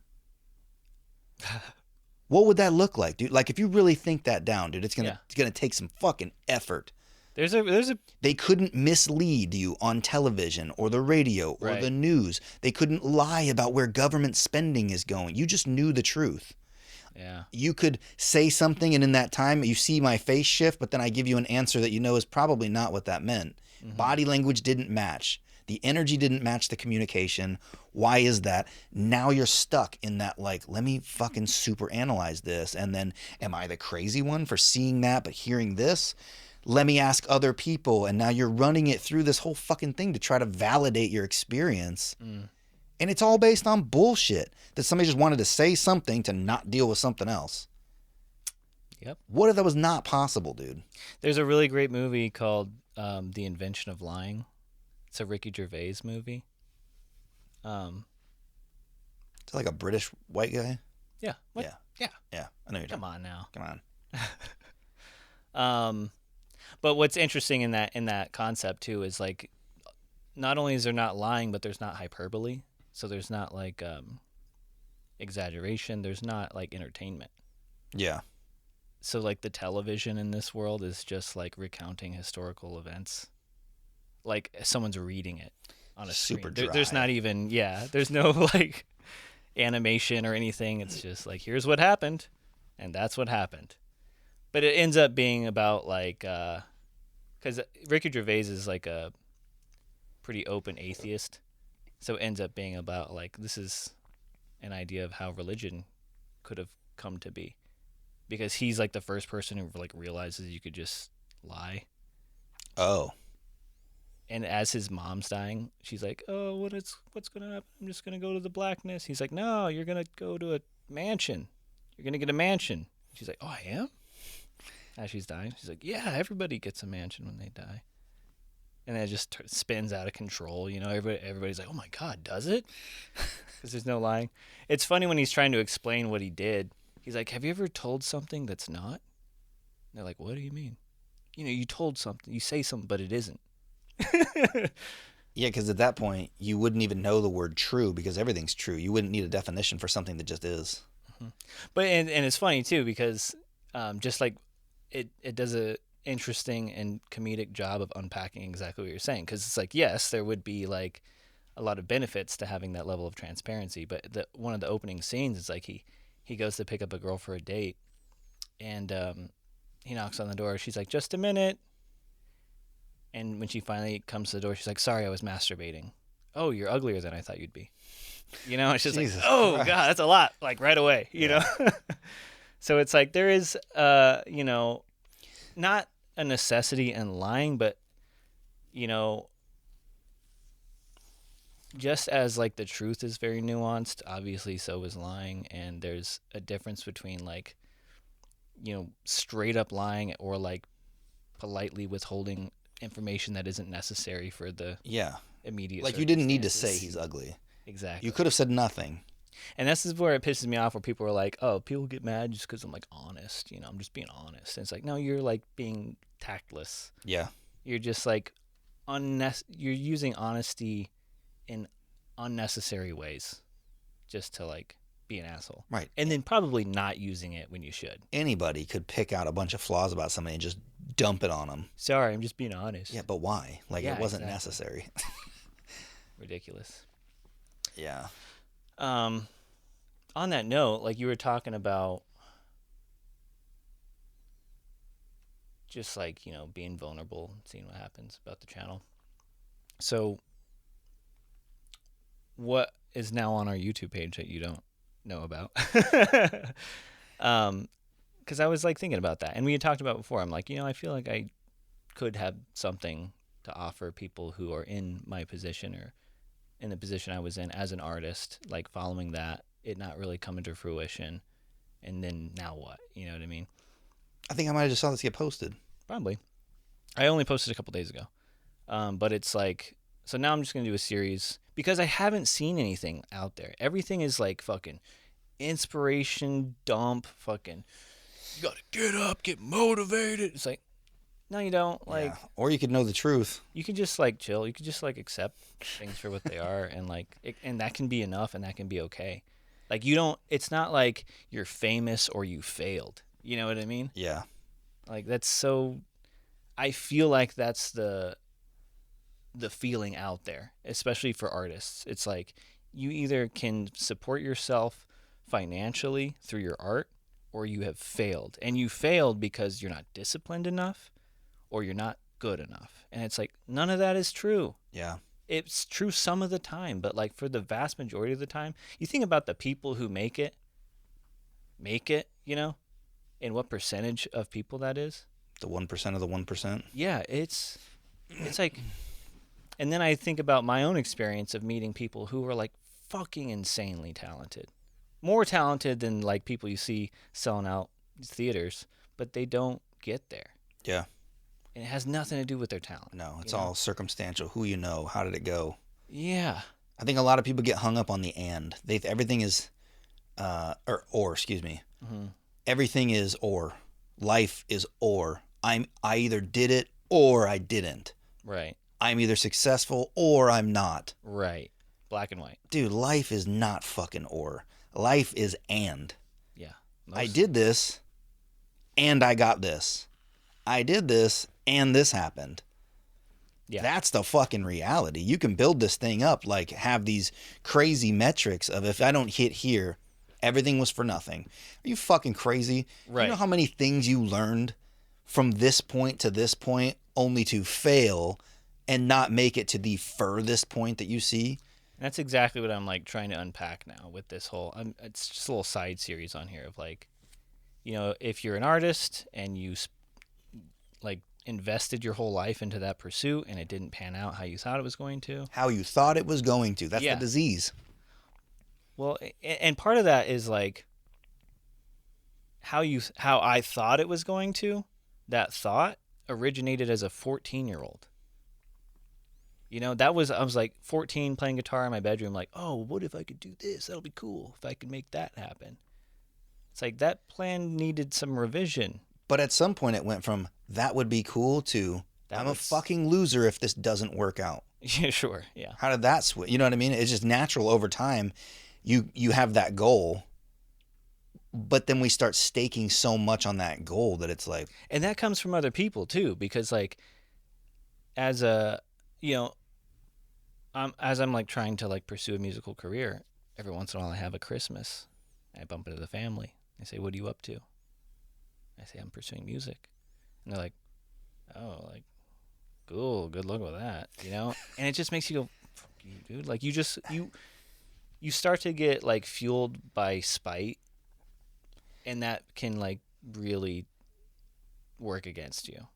What would that look like, dude? Like if you really think that down, dude, it's gonna take some fucking effort. There's a They couldn't mislead you on television or the radio or the news. They couldn't lie about where government spending is going. You just knew the truth. Yeah. You could say something and in that time you see my face shift, but then I give you an answer that is probably not what that meant. Body language didn't match. The energy didn't match the communication. Why is that? Now you're stuck in that, like, let me fucking super analyze this. And then, am I the crazy one for seeing that but hearing this? Let me ask other people. And now you're running it through this whole fucking thing to try to validate your experience. And it's all based on bullshit that somebody just wanted to say something to not deal with something else. Yep. What if that was not possible, dude? There's a really great movie called The Invention of Lying. It's a Ricky Gervais movie. It's like a British white guy. Yeah. What? Yeah. I know you're Come talking. on now. Come on. But what's interesting in that concept too is like, not only is there not lying, but there's not hyperbole. So there's not like exaggeration. There's not like entertainment. Yeah. So like the television in this world is just like recounting historical events. Like someone's reading it on a Super screen. dry. There's not even there's no like animation or anything. It's just like, here's what happened, and that's what happened. But it ends up being about like, because Ricky Gervais is like a pretty open atheist, so it ends up being about like, this is an idea of how religion could have come to be, because he's like the first person who like realizes you could just lie. Oh. And as his mom's dying, she's like, "Oh, what's gonna happen? I'm just gonna go to the blackness." He's like, "No, you're gonna go to a mansion. You're gonna get a mansion." She's like, "Oh, I am?" As she's dying, she's like, "Yeah, everybody gets a mansion when they die." and then it just spins out of control. You know, everybody's like, "Oh my god, does it?" Because there's no lying. It's funny when he's trying to explain what he did. He's like, "Have you ever told something that's not?" And they're like, "What do you mean?" You know, you told something, you say something, but it isn't. Yeah, because at that point, you wouldn't even know the word true because everything's true. You wouldn't need a definition for something that just is. Mhm. But and it's funny too because just like it does a interesting and comedic job of unpacking exactly what you're saying because it's like yes there would be like a lot of benefits to having that level of transparency but one of the opening scenes is like he goes to pick up a girl for a date and he knocks on the door. She's like, just a minute. And when she finally comes to the door, she's like, sorry, I was masturbating. Oh, you're uglier than I thought you'd be. You know, it's just like, Jesus oh Christ. god, that's a lot. Like right away, you Yeah. know. So it's like there is, you know, not a necessity in lying, but you know, just as like the truth is very nuanced, obviously so is lying, and there's a difference between like, you know, straight up lying or like politely withholding information that isn't necessary for the Yeah. immediate Like you didn't need to circumstances. say he's ugly. You Exactly. could have said nothing. And this is where it pisses me off where people are like, oh, people get mad just because I'm like honest. You know, I'm just being honest. And it's like, no, you're like being tactless. Yeah. You're just like, you're using honesty in unnecessary ways just to like be an asshole. Right. And then probably not using it when you should. Anybody could pick out a bunch of flaws about somebody and just dump it on them. Sorry, I'm just being honest. Yeah, but why? Like Yeah, it wasn't exactly. necessary. Ridiculous. Yeah. On that note, like you were talking about just like, you know, being vulnerable, seeing what happens about the channel. So what is now on our YouTube page that you don't know about? Because I was like thinking about that, and we had talked about it before. I'm like, you know, I feel like I could have something to offer people who are in my position or in the position I was in as an artist, like following that, it not really coming to fruition, and then now what? You know what I mean? I think I might have just saw this get posted. Probably. I only posted a couple days ago, but it's like so now I'm just gonna do a series because I haven't seen anything out there. Everything is like fucking inspiration dump, fucking. You gotta get up, get motivated. It's like, no, you don't. Like, Yeah. Or you could know the truth. you can just like chill. You can just like accept things for what they are, and like, and that can be enough, and that can be okay. Like, you don't. It's not like you're famous or you failed. You know what I mean? Yeah. Like that's so. I feel like that's the feeling out there, especially for artists. It's like you either can support yourself financially through your art or you have failed. And you failed because you're not disciplined enough or you're not good enough. And it's like none of that is true. Yeah. It's true some of the time, but like for the vast majority of the time, you think about the people who make it, you know, and what percentage of people that is. The 1% of the 1%. Yeah, it's like and then I think about my own experience of meeting people who are like fucking insanely talented. More talented than like people you see selling out theaters, but they don't get there. Yeah. And it has nothing to do with their talent. No, it's you know? all circumstantial. Who you know, how did it go? Yeah. I think a lot of people get hung up on the and. Everything is or excuse me. Mm-hmm. Everything is or. Life is or. I either did it or I didn't. Right. I'm either successful or I'm not. Right. Black and white. Dude, life is not fucking or. Life is and. Yeah. I did this and I got this. I did this and this happened. Yeah. That's the fucking reality. You can build this thing up, like have these crazy metrics of if I don't hit here, everything was for nothing. Are you fucking crazy? Right. You know how many things you learned from this point to this point only to fail and not make it to the furthest point that you see? And that's exactly what I'm like trying to unpack now with this whole. It's just a little side series on here of like, you know, if you're an artist and you like invested your whole life into that pursuit and it didn't pan out how you thought it was going to. How you thought it was going to. That's Yeah. the disease. Well, and part of that is like how I thought it was going to. That thought originated as a 14-year-old. You know, I was like 14 playing guitar in my bedroom, like, oh, what if I could do this? That'll be cool if I could make that happen. It's like that plan needed some revision. But at some point, it went from that would be cool to That I'm a was, fucking loser if this doesn't work out. yeah, sure, yeah. How did that switch? You know what I mean? It's just natural over time. You have that goal, but then we start staking so much on that goal that it's like, And that comes from other people too, because like, as a, you know, as I'm like trying to like pursue a musical career, every once in a while I have a Christmas. I bump into the family. They say, "What are you up to?" I say, "I'm pursuing music," and they're like, "Oh, like, cool, good luck with that," you know. And it just makes you go, "Fuck you, dude!" Like you start to get like fueled by spite, and that can like really work against you.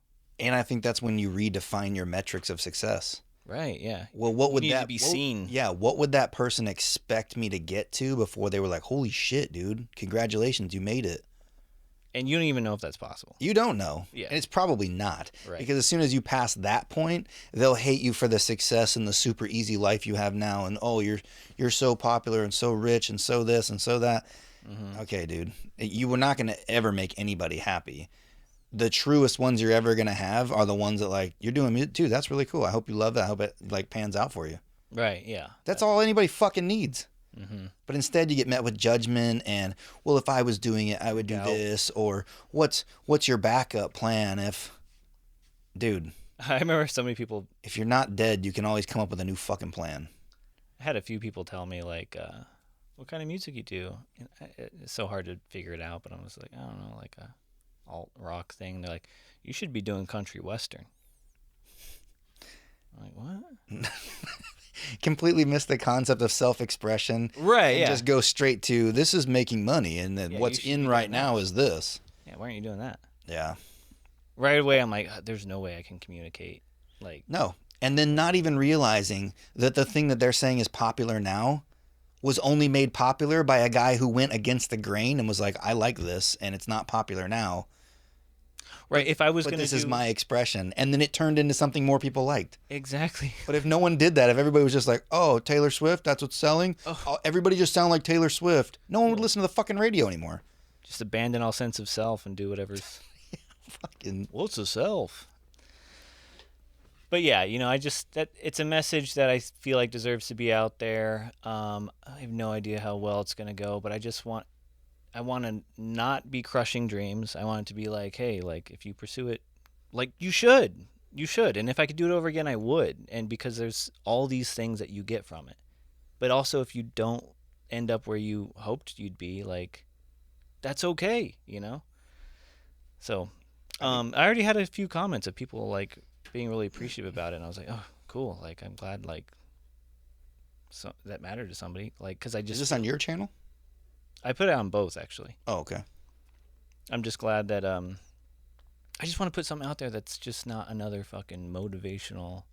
and I think that's when you redefine your metrics of success. Right? Yeah. Well, what You would need to that be what, seen. yeah, what would that person expect me to get to before they were like, "Holy shit, dude. Congratulations, you made it." And you don't even know if that's possible. You don't know. Yeah. And it's probably not. Right. Because as soon as you pass that point, they'll hate you for the success and the super easy life you have now and oh, you're so popular and so rich and so this and so that. Mm-hmm. Okay, dude. You were not going to ever make anybody happy. The truest ones you're ever going to have are the ones that like, you're doing music too. That's really cool. I hope you love that. I hope it like pans out for you. Right. Yeah. That's all anybody fucking needs. Mm-hmm. But instead, you get met with judgment and, well, if I was doing it, I would do Doubt. this, or what's your backup plan if, dude, I remember so many people. if you're not dead, you can always come up with a new fucking plan. I had a few people tell me like, "What kind of music you do?" And it's so hard to figure it out, but I was like, I don't know, like a alt rock thing. They're like, "You should be doing country western." I'm like, what? Completely miss the concept of self-expression. Right. And Yeah. just go straight to this is making money, and then Yeah, what's you should in be right doing now that. is this. Yeah. Why aren't you doing that? Yeah. Right away, I'm like, there's no way I can communicate. Like, No. And then not even realizing that the thing that they're saying is popular now was only made popular by a guy who went against the grain and was like, I like this, and it's not popular now. right? If I was But gonna this do is my expression. And then it turned into something more people liked. exactly. But if no one did that, if everybody was just like, oh, Taylor Swift, that's what's selling. Oh, everybody just sound like Taylor Swift. No one would listen to the fucking radio anymore. Just abandon all sense of self and do whatever's. Fucking What's a self? But yeah, you know, that it's a message that I feel like deserves to be out there. I have no idea how well it's gonna go, but I want to not be crushing dreams. I want it to be like, hey, like if you pursue it, like you should. And if I could do it over again, I would. And because there's all these things that you get from it. But also, if you don't end up where you hoped you'd be, like that's okay, you know. So, I already had a few comments of people like being really appreciative about it, and I was like, oh, cool. Like I'm glad like so that mattered to somebody. Like because I is just this on your channel? I put it on both actually. Oh, okay. I'm just glad that I just want to put something out there that's just not another fucking motivational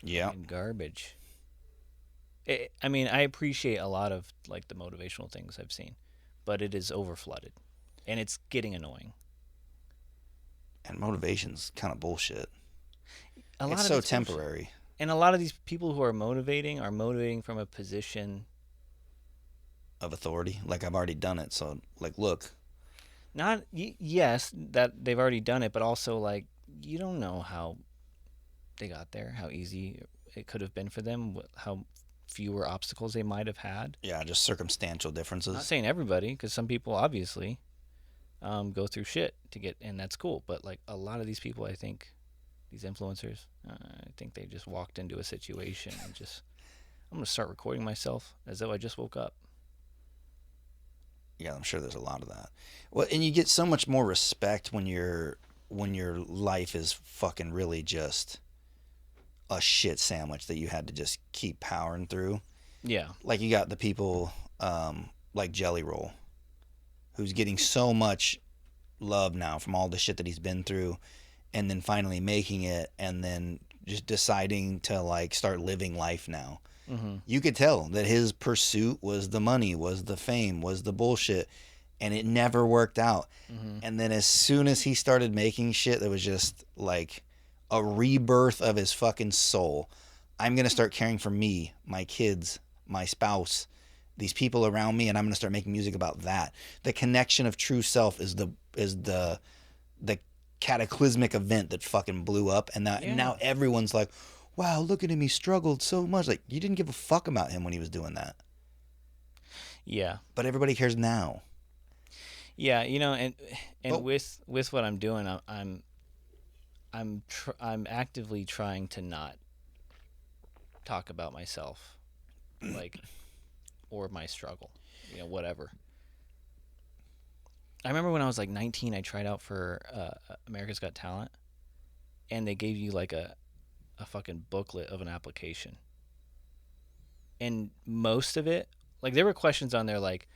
Yeah. fucking garbage. I mean, I appreciate a lot of like the motivational things I've seen, but it is overflooded, and it's getting annoying. And motivation's kind of bullshit. A lot It's of so it's bullshit. temporary. And a lot of these people who are motivating from a position Of authority. Like, I've already done it. So, like, look. not yes that they've already done it, but also like you don't know how they got there, how easy it could have been for them, how fewer obstacles they might have had. Yeah, just circumstantial I'm not differences. saying everybody, because some people obviously go through shit to get, and that's cool. But like a lot of these people, I think these influencers, I think they just walked into a situation and just, I'm gonna start recording myself as though I just woke up. Yeah, I'm sure there's a lot of that. Well, and you get so much more respect when your life is fucking really just a shit sandwich that you had to just keep powering through. Yeah. Like you got the people like Jelly Roll, who's getting so much love now from all the shit that he's been through, and then finally making it, and then just deciding to like start living life now. Mm-hmm. You could tell that his pursuit was the money, was the fame, was the bullshit, and it never worked out. Mm-hmm. And then as soon as he started making shit that was just like a rebirth of his fucking soul. I'm going to start caring for me, my kids, my spouse, these people around me, and I'm going to start making music about that. The connection of true self is the cataclysmic event that fucking blew up, and that Yeah. now everyone's like, wow, look at him, he struggled so much. Like, you didn't give a fuck about him when he was doing that. Yeah. But everybody cares now. Yeah, you know, and But with what I'm doing, I'm actively trying to not talk about myself, like, or my struggle, you know, whatever. I remember when I was like 19, I tried out for America's Got Talent, and they gave you like a fucking booklet of an application, and most of it, like, there were questions on there like,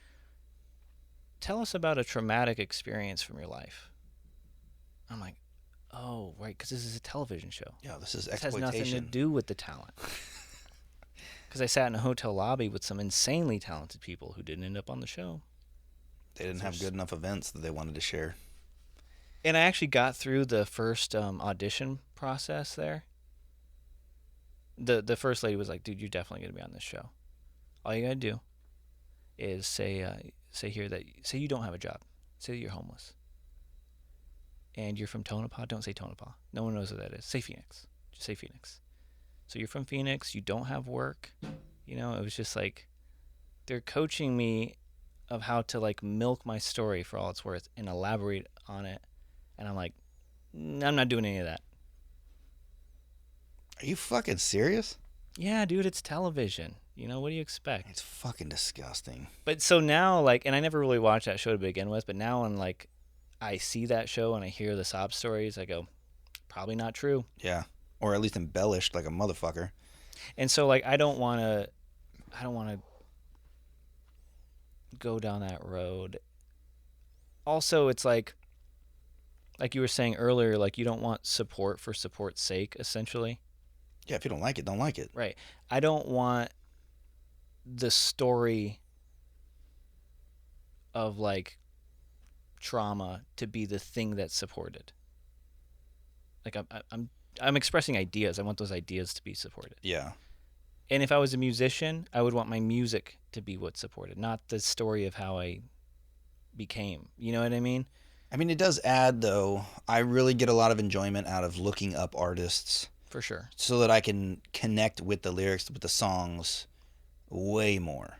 tell us about a traumatic experience from your life. I'm like, oh, right, because this is a television show. yeah, this is This has nothing to exploitation. do with the talent. Because I sat in a hotel lobby with some insanely talented people who didn't end up on the show. They didn't have good enough events that they wanted to share. And I actually got through the first audition process there. The first lady was like, dude, you're definitely going to be on this show. All you got to do is say you don't have a job. Say that you're homeless. And you're from Tonopah. Don't say Tonopah. No one knows what that is. Say Phoenix. Just say Phoenix. So you're from Phoenix. You don't have work. You know, it was just like they're coaching me of how to like milk my story for all it's worth and elaborate on it. And I'm like, I'm not doing any of that. Are you fucking serious? Yeah, dude, it's television. You know, what do you expect? It's fucking disgusting. But so now, like, and I never really watched that show to begin with, but now when, like, I see that show and I hear the sob stories, I go, probably not true. Yeah. Or at least embellished like a motherfucker. And so, like, I don't want to go down that road. Also, it's like you were saying earlier, like, you don't want support for support's sake, essentially. Yeah, if you don't like it, don't like it. Right. I don't want the story of, like, trauma to be the thing that's supported. Like, I'm expressing ideas. I want those ideas to be supported. Yeah. And if I was a musician, I would want my music to be what's supported, not the story of how I became. You know what I mean? I mean, it does add, though. I really get a lot of enjoyment out of looking up artists For sure. so that I can connect with the lyrics, with the songs way more.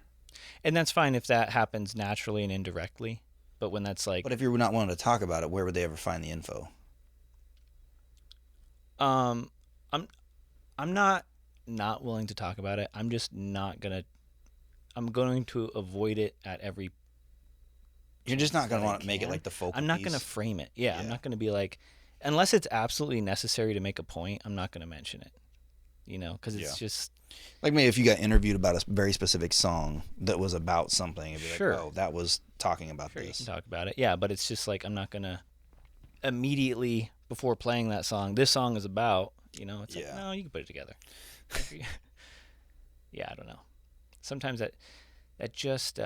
And that's fine if that happens naturally and indirectly. But when that's like, But if you're not willing to talk about it, where would they ever find the info? I'm not willing to talk about it. I'm just not gonna. I'm going to avoid it at every. You're just not going to that I want to make it can. like the focal I'm not piece. gonna frame it. Yeah, I'm Yeah. not gonna be like, unless it's absolutely necessary to make a point. I'm not gonna mention it. You know, because it's Yeah. just Like maybe if you got interviewed about a very specific song that was about something, it'd be Sure. like, oh, that was talking about sure you this. can talk about it. Yeah, but it's just like I'm not gonna immediately before playing that song. This song is about. You know, it's like Yeah. no, you can put it together. Yeah, I don't know. Sometimes that just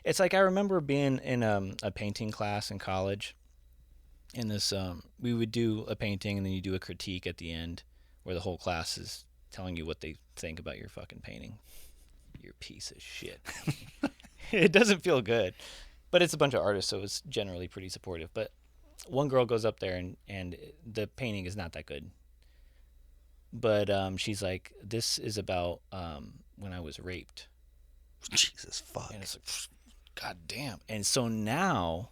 it's like I remember being in a painting class in college. In this, we would do a painting and then you do a critique at the end, where the whole class is telling you what they think about your fucking painting. You're a piece of shit. It doesn't feel good, but it's a bunch of artists, so it's generally pretty supportive. But one girl goes up there and the painting is not that good. But she's like, this is about when I was raped. Jesus fuck. And it's like, God damn. And so now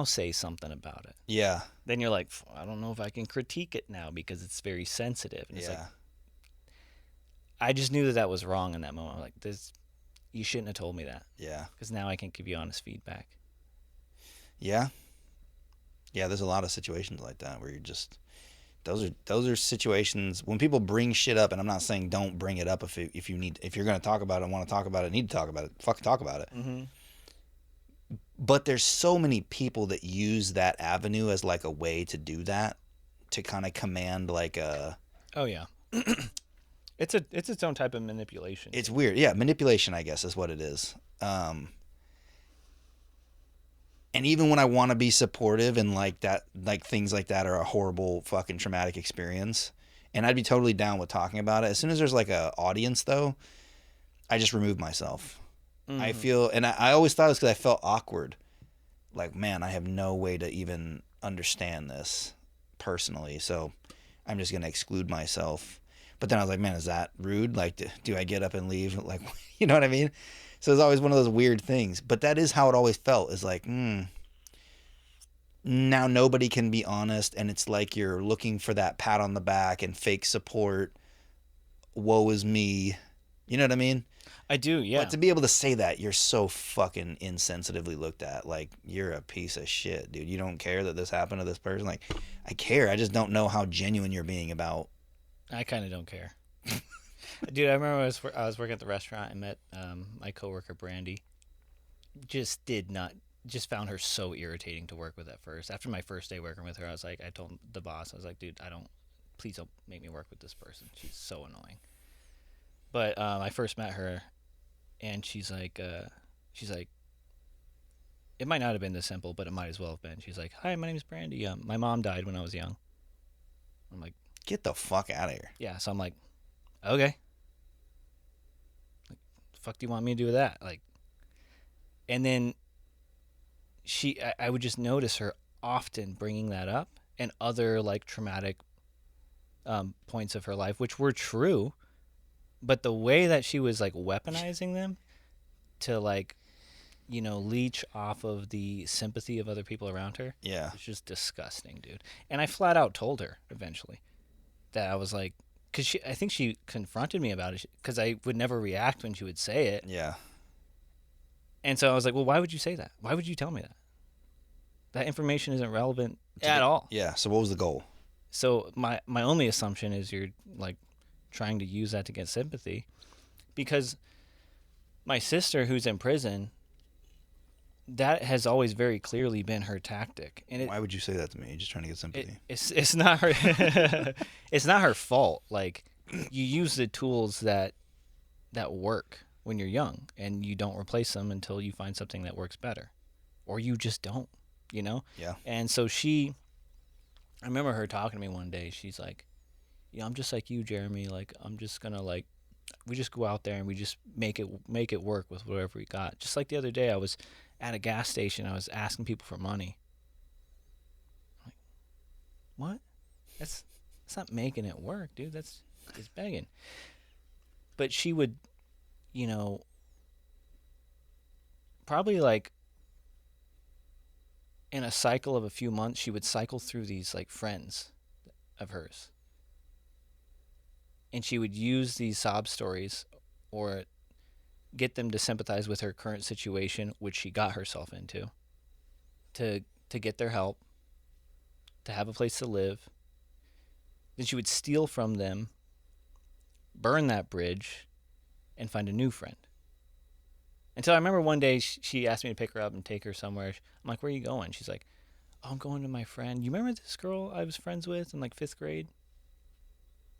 say something about it. Yeah. Then you're like, I don't know if I can critique it now because it's very sensitive. And it's like, Yeah. I just knew that was wrong in that moment. I'm like, you shouldn't have told me that Yeah. because now I can give you honest feedback. Yeah. Yeah, there's a lot of situations like that where you're just those are situations when people bring shit up, and I'm not saying don't bring it up if you're going to talk about it and want to talk about it, need to talk about it, fucking talk about it. Mm-hmm. But there's so many people that use that avenue as like a way to do that, to kind of command like a. Oh yeah, it's its own type of manipulation. It's weird, yeah. Manipulation, I guess, is what it is. And even when I want to be supportive and like that, like things like that are a horrible fucking traumatic experience, and I'd be totally down with talking about it. As soon as there's like a audience though, I just remove myself. I Mm-hmm. feel, and I always thought it was because I felt awkward. Like, man, I have no way to even understand this personally, so I'm just gonna exclude myself. But then I was like, man, is that rude? Like, do I get up and leave? Like, you know what I mean? So it's always one of those weird things. But that is how it always felt. Is like, now nobody can be honest, and it's like you're looking for that pat on the back and fake support. Woe is me. You know what I mean? I do, But yeah. to be able to say that, you're so fucking insensitively looked at. Like, you're a piece of shit, dude. You don't care that this happened to this person. Like, I care. I just don't know how genuine you're being about. I kind of don't care. Dude, I remember I was working at the restaurant and met my coworker Brandy. Just did not just found her so irritating to work with at first. After my first day working with her, I told the boss, I was like, dude, please don't make me work with this person. She's so annoying. But I first met her, and she's like, it might not have been this simple, but it might as well have been. She's like, hi, my name is Brandy. My mom died when I was young. I'm like, Get the fuck out of here. yeah. So I'm like, okay, the fuck do you want me to do with that? Like, and then I would just notice her often bringing that up and other like traumatic points of her life, which were true, but the way that she was like weaponizing them to like leech off of the sympathy of other people around her Yeah. was just disgusting, dude. And I flat out told her eventually that I was like, because I think she confronted me about it because I would never react when she would say it, Yeah. and so I was like, well, why would you say that? Why would you tell me that? That information isn't relevant at all. Yeah. So what was the goal? So my only assumption is you're like trying to use that to get sympathy, because my sister who's in prison, that has always very clearly been her tactic, and Why would you say that to me? You're just trying to get sympathy. it's not her it's not her fault. Like, you use the tools that work when you're young, and you don't replace them until you find something that works better, or you just don't, you know. Yeah. And so I remember her talking to me one day. She's like, I'm just like you, Jeremy. Like, I'm just gonna like, we just go out there and we just make it work with whatever we got. Just like the other day, I was at a gas station. I was asking people for money. I'm like, what? That's not making it work, dude. That's just begging. But she would, you know, probably like in a cycle of a few months, she would cycle through these like friends of hers, and she would use these sob stories or get them to sympathize with her current situation, which she got herself into, to get their help, to have a place to live. Then she would steal from them, burn that bridge, and find a new friend. Until I remember one day she asked me to pick her up and take her somewhere. I'm like, where are you going? She's like, oh, I'm going to my friend. You remember this girl I was friends with in like fifth grade?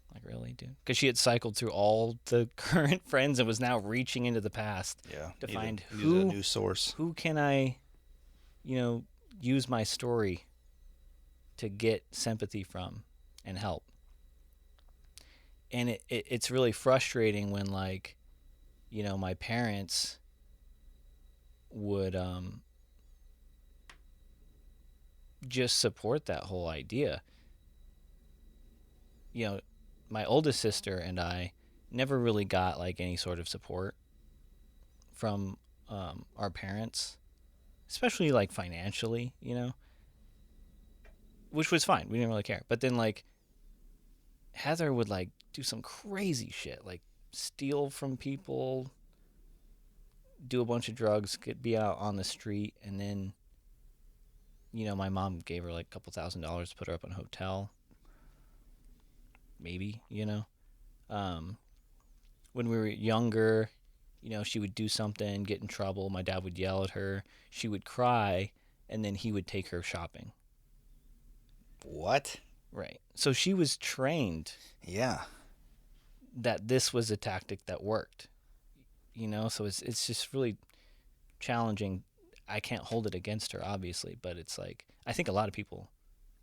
I'm like, really, dude? Because she had cycled through all the current friends and was now reaching into the past Yeah. to find Use a new source. who can I, use my story to get sympathy from and help. And it's really frustrating when, like, my parents would just support that whole idea. My oldest sister and I never really got like any sort of support from our parents, especially like financially, which was fine. We didn't really care. But then like Heather would like do some crazy shit, like steal from people, do a bunch of drugs, be out on the street, and then my mom gave her like a couple $1,000 to put her up in a hotel. Maybe, when we were younger, she would do something, get in trouble. My dad would yell at her. She would cry, and then he would take her shopping. What? Right. So she was trained Yeah. that this was a tactic that worked. So it's just really challenging. I can't hold it against her, obviously, but it's like I think a lot of people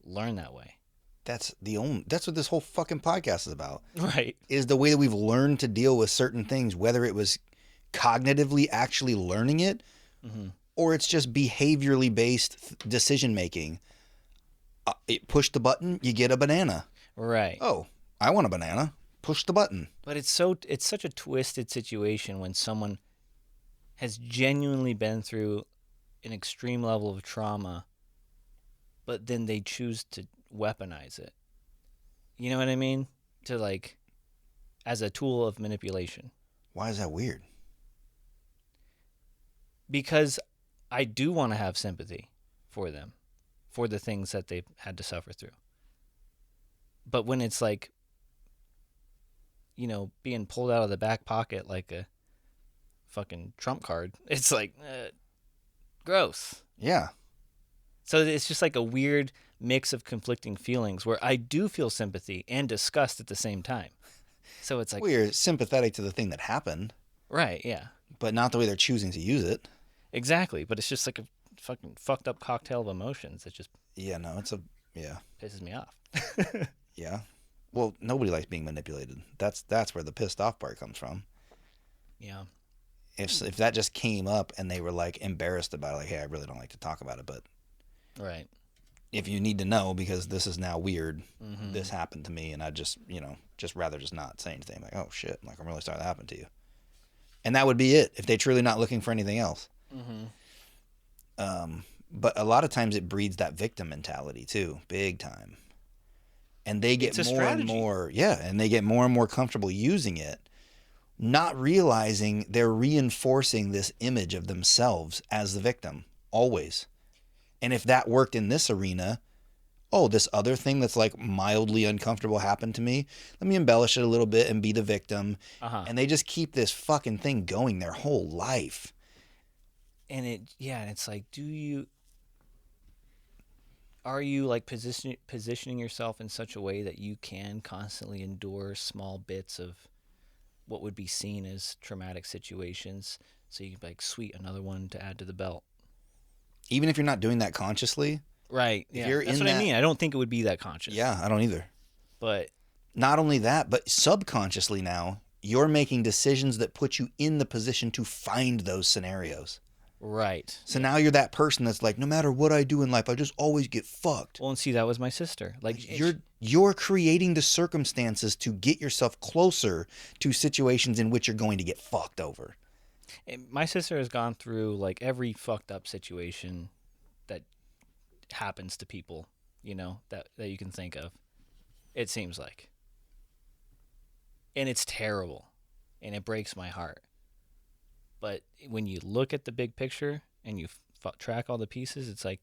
learn that way. That's what this whole fucking podcast is about. Right. Is the way that we've learned to deal with certain things, whether it was cognitively actually learning it, Hmm. or it's just behaviorally based decision making. Push the button, you get a banana. Right. Oh, I want a banana. Push the button. But it's such a twisted situation when someone has genuinely been through an extreme level of trauma, but then they choose to weaponize it. You know what I mean? To like as a tool of manipulation. Why is that weird? Because I do want to have sympathy for them, for the things that they've had to suffer through. But when it's like, being pulled out of the back pocket like a fucking trump card, it's like, gross. Yeah. So it's just like a weird mix of conflicting feelings where I do feel sympathy and disgust at the same time. So it's like, Well, you're sympathetic to the thing that happened, right, yeah, but not the way they're choosing to use it. exactly. But it's just like a fucking fucked up cocktail of emotions that just Yeah, no, yeah. pisses me off. Yeah. Well, nobody likes being manipulated. That's where the pissed off part comes from. Yeah. If that just came up and they were like embarrassed about it, like, hey, I really don't like to talk about it, but Right. if you need to know because this is now weird, Mm-hmm. this happened to me, and I just just rather just not say anything. Like, oh shit, like I'm really sorry that happened to you, and that would be it if they're truly not looking for anything else. Mm-hmm. But a lot of times it breeds that victim mentality too, big time. And they get It's a more and strategy. more, yeah, and they get more and more comfortable using it, not realizing they're reinforcing this image of themselves as the victim, always. And if that worked in this arena, oh, this other thing that's like mildly uncomfortable happened to me, let me embellish it a little bit and be the victim. Uh-huh. And they just keep this fucking thing going their whole life. And it's like, are you like positioning yourself in such a way that you can constantly endure small bits of what would be seen as traumatic situations, so you can be like, sweet, another one to add to the belt. Even if you're not doing that consciously, Right. if Yeah. you're That's in what I that, mean. I don't think it would be that conscious. yeah, I don't either. But Not only that, but subconsciously now, you're making decisions that put you in the position to find those scenarios. right. So now you're that person that's like, no matter what I do in life, I just always get fucked. Well, and see, that was my sister. Like You're creating the circumstances to get yourself closer to situations in which you're going to get fucked over. my sister has gone through like every fucked up situation that happens to people, that you can think of. It seems like. And it's terrible. And it breaks my heart. But when you look at the big picture and you track all the pieces, it's like,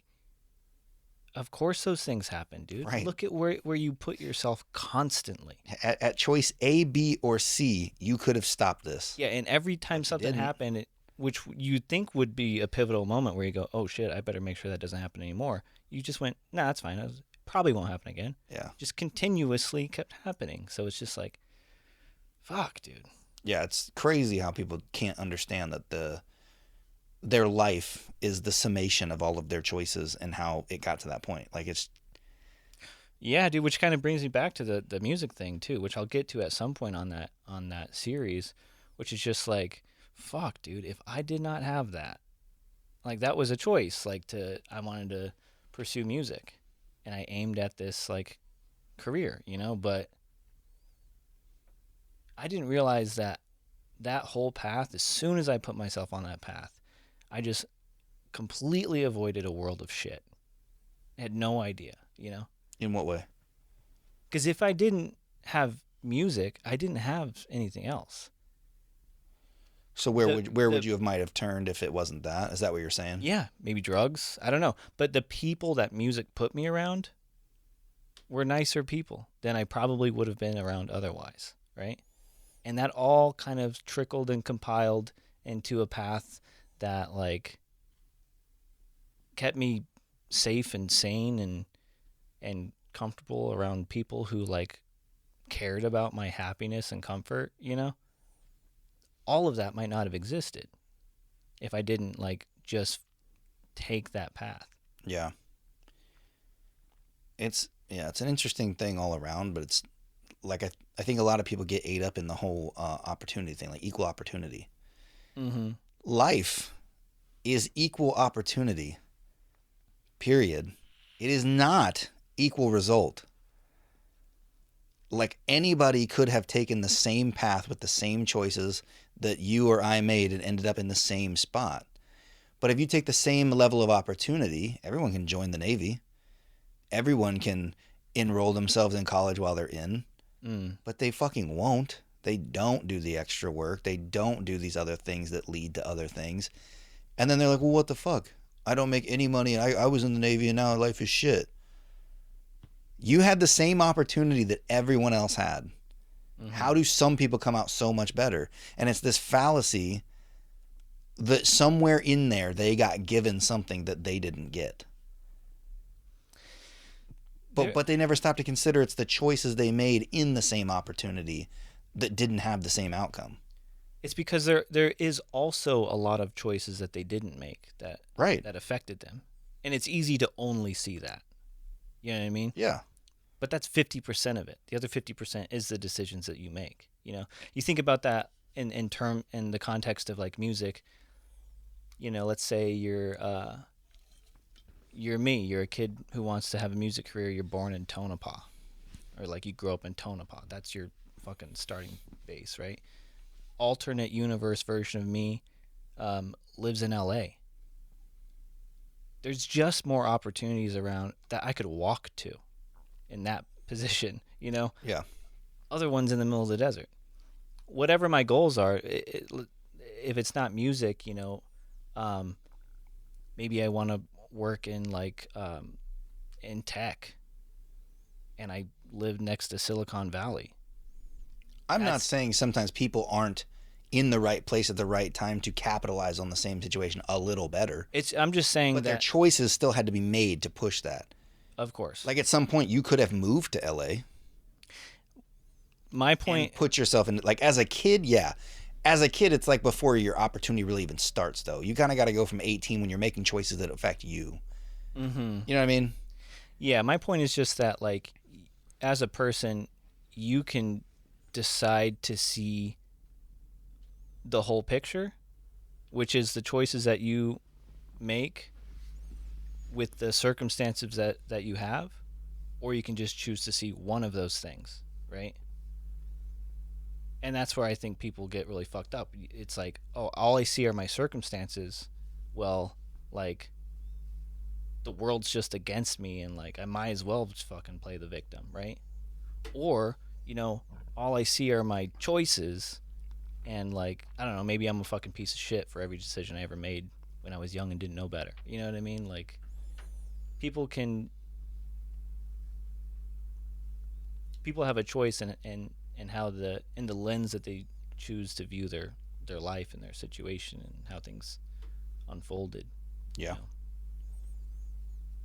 of course those things happen, dude. Right. Look at where you put yourself constantly. At choice A, B, or C, you could have stopped this. Yeah, and every time But you something didn't. happened, which you think would be a pivotal moment where you go, oh shit, I better make sure that doesn't happen anymore. You just went, nah, that's fine. It probably won't happen again. Yeah. Just continuously kept happening. So it's just like, fuck, dude. Yeah, it's crazy how people can't understand that their life is the summation of all of their choices and how it got to that point. Like it's Yeah, dude, which kind of brings me back to the music thing too, which I'll get to at some point on that series, which is just like, fuck, dude, if I did not have that, like that was a choice, like I wanted to pursue music, and I aimed at this like career, but I didn't realize that whole path, as soon as I put myself on that path, I just completely avoided a world of shit. I had no idea, in what way? Because if I didn't have music, I didn't have anything else. So where would you have might have turned if it wasn't that? Is that what you're saying? Yeah, maybe drugs. I don't know. But the people that music put me around were nicer people than I probably would have been around otherwise, right? And that all kind of trickled and compiled into a path that like kept me safe and sane and comfortable around people who like cared about my happiness and comfort, all of that might not have existed if I didn't like just take that path. Yeah. It's an interesting thing all around, but it's like I think a lot of people get ate up in the whole opportunity thing, like equal opportunity. Mm-hmm. Life is equal opportunity. Period. It is not equal result. Like anybody could have taken the same path with the same choices that you or I made and ended up in the same spot. But if you take the same level of opportunity, everyone can join the Navy. Everyone can enroll themselves in college while they're in, but they fucking won't. They don't do the extra work. They don't do these other things that lead to other things. And then they're like, well, what the fuck? I don't make any money. I was in the Navy and now life is shit. You had the same opportunity that everyone else had. Mm-hmm. How do some people come out so much better? And it's this fallacy that somewhere in there they got given something that they didn't get. But they never stop to consider it's the choices they made in the same opportunity that didn't have the same outcome. It's because there is also a lot of choices that they didn't make that affected them. And it's easy to only see that. You know what I mean? Yeah. But that's 50% of it. The other 50% is the decisions that you make. You know, you think about that in the context of like music. You know, let's say you're me. You're a kid who wants to have a music career. You're born in Tonopah, or like you grew up in Tonopah. That's your fucking starting base, right? Alternate universe version of me lives in LA. There's just more opportunities around that I could walk to in that position, you know? Yeah. Other ones in the middle of the desert. Whatever my goals are, if it's not music, you know, maybe I want to work in like in tech, and I live next to Silicon Valley. I'm not saying sometimes people aren't in the right place at the right time to capitalize on the same situation a little better. I'm just saying but that their choices still had to be made to push that. Of course. Like at some point you could have moved to LA. My point, and put yourself in, like as a kid, yeah. As a kid, it's like before your opportunity really even starts, though. You kind of got to go from 18 when you're making choices that affect you. Mm-hmm. You know what I mean? Yeah, my point is just that, like, as a person, you can decide to see the whole picture, which is the choices that you make with the circumstances that you have, or you can just choose to see one of those things, right? And that's where I think people get really fucked up. It's like, oh, all I see are my circumstances. Well, like, the world's just against me, and like I might as well just fucking play the victim, right? Or, you know, all I see are my choices, and like, I don't know, maybe I'm a fucking piece of shit for every decision I ever made when I was young and didn't know better. You know what I mean? Like, people have a choice in how in the lens that they choose to view their life and their situation and how things unfolded. Yeah. You know?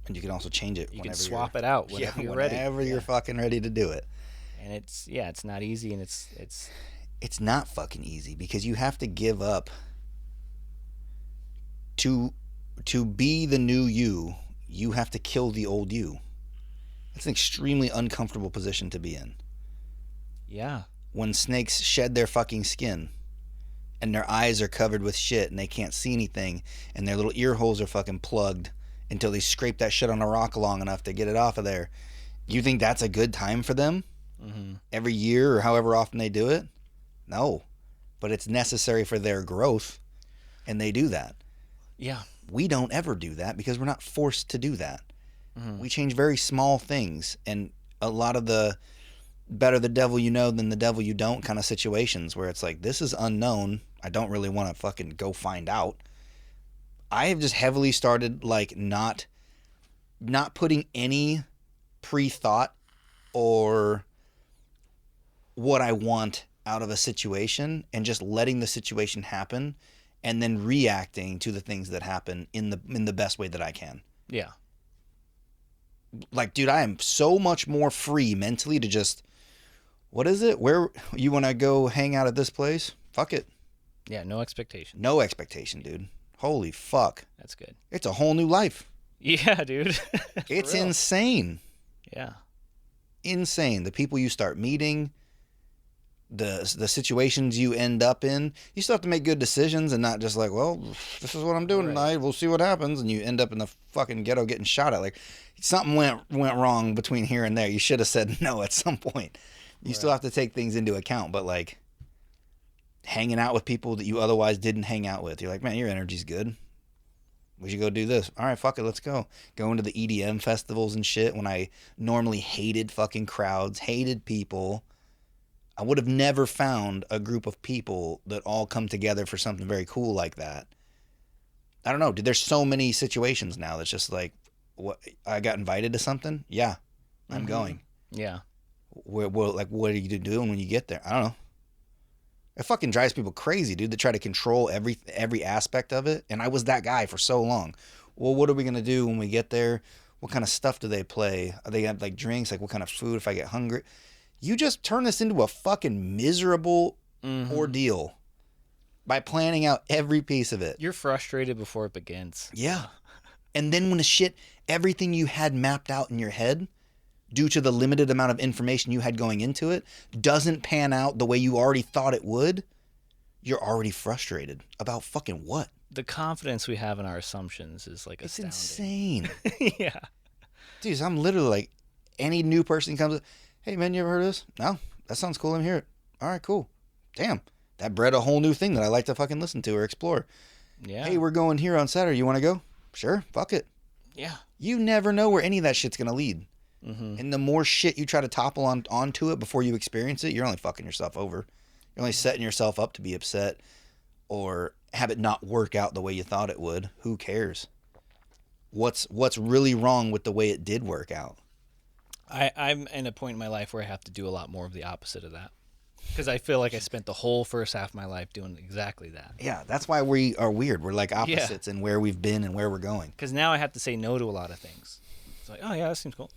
And you can also change it. You can swap it out whenever you're ready. Whenever you're fucking ready to do it. And it's not easy, and it's not fucking easy because you have to give up to be the new you. You have to kill the old you. It's an extremely uncomfortable position to be in. Yeah. When snakes shed their fucking skin and their eyes are covered with shit and they can't see anything and their little ear holes are fucking plugged until they scrape that shit on a rock long enough to get it off of there. You think that's a good time for them? Mm-hmm. Every year or however often they do it? No. But it's necessary for their growth, and they do that. Yeah. We don't ever do that because we're not forced to do that. Mm-hmm. We change very small things, and a lot of the better the devil you know than the devil you don't kind of situations where it's like, this is unknown. I don't really want to fucking go find out. I have just heavily started like not putting any pre-thought or what I want out of a situation and just letting the situation happen and then reacting to the things that happen in the best way that I can. Yeah. Like, dude, I am so much more free mentally to just, what is it? Where you want to go hang out at this place? Fuck it. Yeah, no expectation. No expectation, dude. Holy fuck. That's good. It's a whole new life. Yeah, dude. It's real. insane. Yeah. Insane. The people you start meeting, the situations you end up in. You still have to make good decisions and not just like, well, this is what I'm doing tonight. We'll see what happens. And you end up in the fucking ghetto getting shot at. Like, something went wrong between here and there. You should have said no at some point. You still have to take things into account. But, like, hanging out with people that you otherwise didn't hang out with. You're like, man, your energy's good. We should go do this. All right, fuck it, let's go. Going to the EDM festivals and shit when I normally hated fucking crowds, hated people. I would have never found a group of people that all come together for something very cool like that. I don't know, dude, there's so many situations now that's just like, what, I got invited to something? Yeah, I'm going. Yeah. Like, what are you doing when you get there? I don't know. It fucking drives people crazy, dude, that try to control every aspect of it. And I was that guy for so long. Well, what are we going to do when we get there? What kind of stuff do they play? Are they have like drinks? Like what kind of food if I get hungry? You just turn this into a fucking miserable ordeal by planning out every piece of it. You're frustrated before it begins. Yeah. And then when the shit, everything you had mapped out in your head, due to the limited amount of information you had going into it, doesn't pan out the way you already thought it would, you're already frustrated about fucking what? The confidence we have in our assumptions is like It's astounding. insane. Yeah. Dude, I'm literally like, any new person comes up, hey man, you ever heard of this? No? That sounds cool, let me hear it. All right, cool. Damn. That bred a whole new thing that I like to fucking listen to or explore. Yeah. Hey, we're going here on Saturday. You want to go? Sure. Fuck it. Yeah. You never know where any of that shit's going to lead. And the more shit you try to topple onto it before you experience it, you're only fucking yourself over. You're only setting yourself up to be upset or have it not work out the way you thought it would. Who cares? What's really wrong with the way it did work out? I'm in a point in my life where I have to do a lot more of the opposite of that. Because I feel like I spent the whole first half of my life doing exactly that. Yeah, that's why we are weird. We're like opposites in where we've been and where we're going. Because now I have to say no to a lot of things. It's like, oh yeah, that seems cool.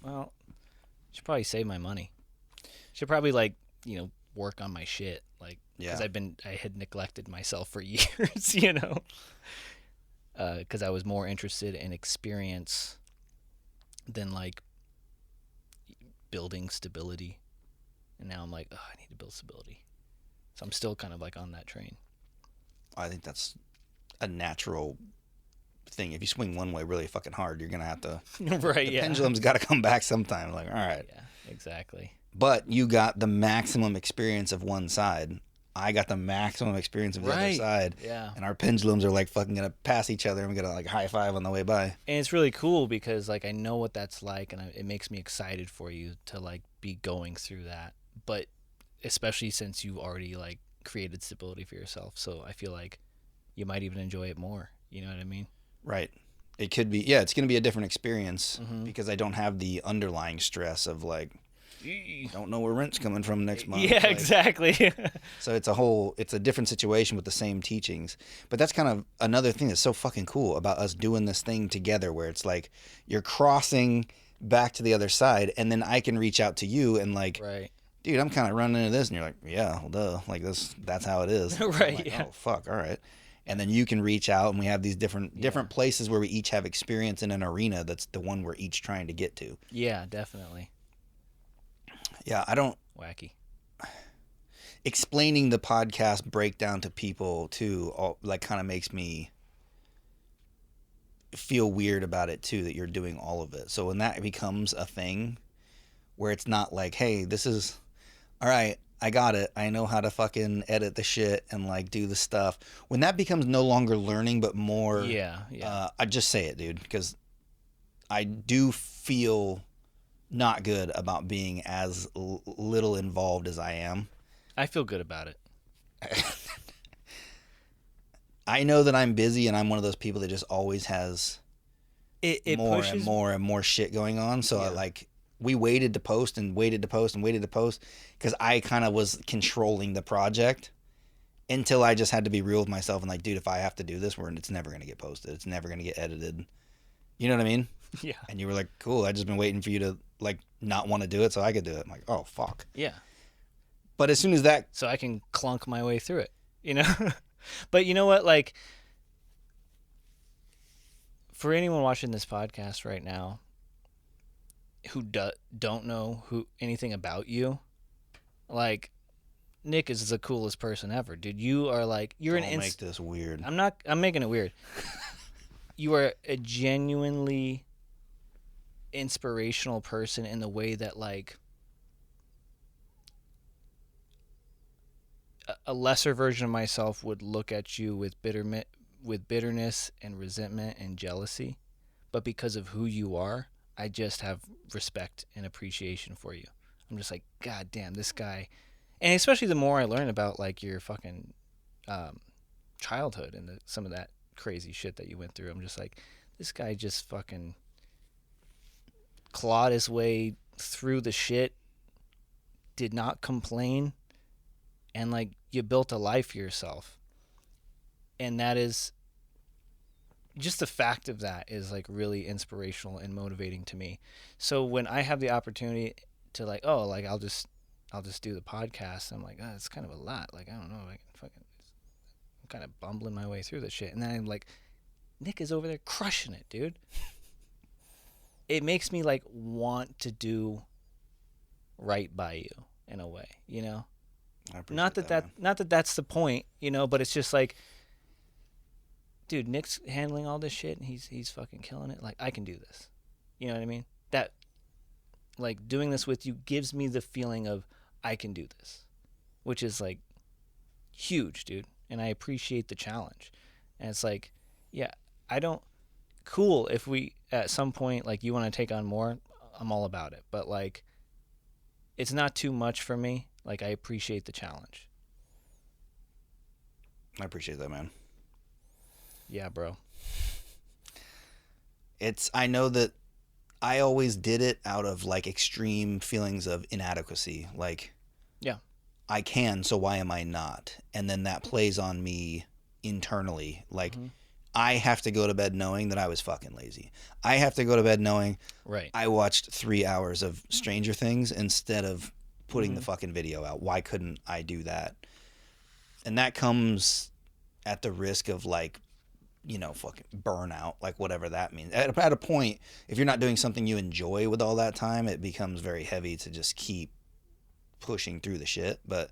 Well, should probably save my money. Should probably work on my shit. Like, because I had neglected myself for years, because I was more interested in experience than like building stability. And now I'm like, oh, I need to build stability. So I'm still kind of like on that train. I think that's a natural thing. If you swing one way really fucking hard, you're gonna have to. Right. The pendulum's got to come back sometime. Like, all right. Yeah. Exactly. But you got the maximum experience of one side. I got the maximum experience of the other side. Yeah. And our pendulums are like fucking gonna pass each other, and we're gonna like high five on the way by. And it's really cool because like I know what that's like, and it makes me excited for you to like be going through that. But especially since you already like created stability for yourself, so I feel like you might even enjoy it more. You know what I mean? Right. It could be. Yeah, it's gonna be a different experience because I don't have the underlying stress of like, don't know where rent's coming from next month. Yeah, like, exactly. So it's a different situation with the same teachings. But that's kind of another thing that's so fucking cool about us doing this thing together, where it's like you're crossing back to the other side, and then I can reach out to you and like, right. Dude, I'm kind of running into this, and you're like, yeah, well, duh, like that's how it is. Right. Like, yeah. oh fuck, all right. And then you can reach out, and we have these different places where we each have experience in an arena that's the one we're each trying to get to. Yeah, definitely. Yeah, I don't. Wacky. Explaining the podcast breakdown to people too, like kind of makes me feel weird about it too, that you're doing all of it. So when that becomes a thing, where it's not like, hey, this is, all right, I got it. I know how to fucking edit the shit and like do the stuff. When that becomes no longer learning, but more, I just say it, dude, because I do feel not good about being as little involved as I am. I feel good about it. I know that I'm busy, and I'm one of those people that just always has it more pushes... and more and more shit going on. So I like, we waited to post and waited to post and waited to post because I kind of was controlling the project until I just had to be real with myself and like, dude, if I have to do this, it's never going to get posted. It's never going to get edited. You know what I mean? Yeah. And you were like, cool. I just been waiting for you to like not want to do it so I could do it. I'm like, oh, fuck. Yeah. But as soon as that... So I can clunk my way through it, you know? But you know what? Like, for anyone watching this podcast right now who don't know anything about you, like, Nick is the coolest person ever, dude. You are like, you're Don't make this weird. I'm making it weird. You are a genuinely inspirational person in the way that, like, a lesser version of myself would look at you with bitterness and resentment and jealousy, but because of who you are, I just have respect and appreciation for you. I'm just like, God damn, this guy. And especially the more I learn about, like, your fucking childhood and some of that crazy shit that you went through, I'm just like, this guy just fucking clawed his way through the shit, did not complain, and, like, you built a life for yourself. And that is just the fact of that is, like, really inspirational and motivating to me. So when I have the opportunity to, like, oh, like, I'll just do the podcast, I'm like, oh, it's kind of a lot. Like, I don't know, I'm kind of bumbling my way through this shit. And then I'm like, Nick is over there crushing it, dude. It makes me, like, want to do right by you in a way, you know? Not that that's the point, you know, but it's just like, dude, Nick's handling all this shit and he's fucking killing it. Like, I can do this. You know what I mean? That, like, doing this with you gives me the feeling of I can do this, which is, like, huge, dude. And I appreciate the challenge. And it's like, yeah, cool if we at some point, like, you want to take on more, I'm all about it. But, like, it's not too much for me. Like, I appreciate the challenge. I appreciate that, man. Yeah, bro. I know that I always did it out of, like, extreme feelings of inadequacy. Like, yeah, I can, so why am I not? And then that plays on me internally. Like, I have to go to bed knowing that I was fucking lazy. I have to go to bed knowing I watched 3 hours of Stranger Things instead of putting the fucking video out. Why couldn't I do that? And that comes at the risk of, like, you know, fucking burnout, like, whatever that means. At a point, if you're not doing something you enjoy with all that time, it becomes very heavy to just keep pushing through the shit. But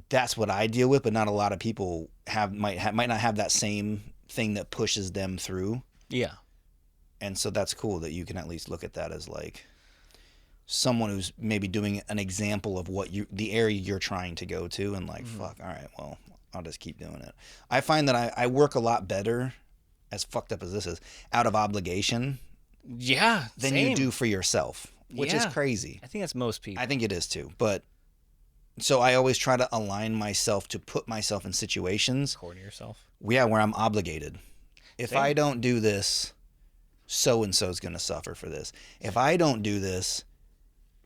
that's what I deal with, but not a lot of people might not have that same thing that pushes them through. Yeah. And so that's cool that you can at least look at that as, like, someone who's maybe doing an example of the area you're trying to go to, and, like, fuck, all right, well, I'll just keep doing it. I find that I work a lot better, as fucked up as this is, out of obligation. Yeah. Than you do for yourself, which is crazy. I think that's most people. I think it is too. But so I always try to align myself to put myself in situations. Corner yourself. Yeah, where I'm obligated. If I don't do this, so and so is going to suffer for this. If I don't do this,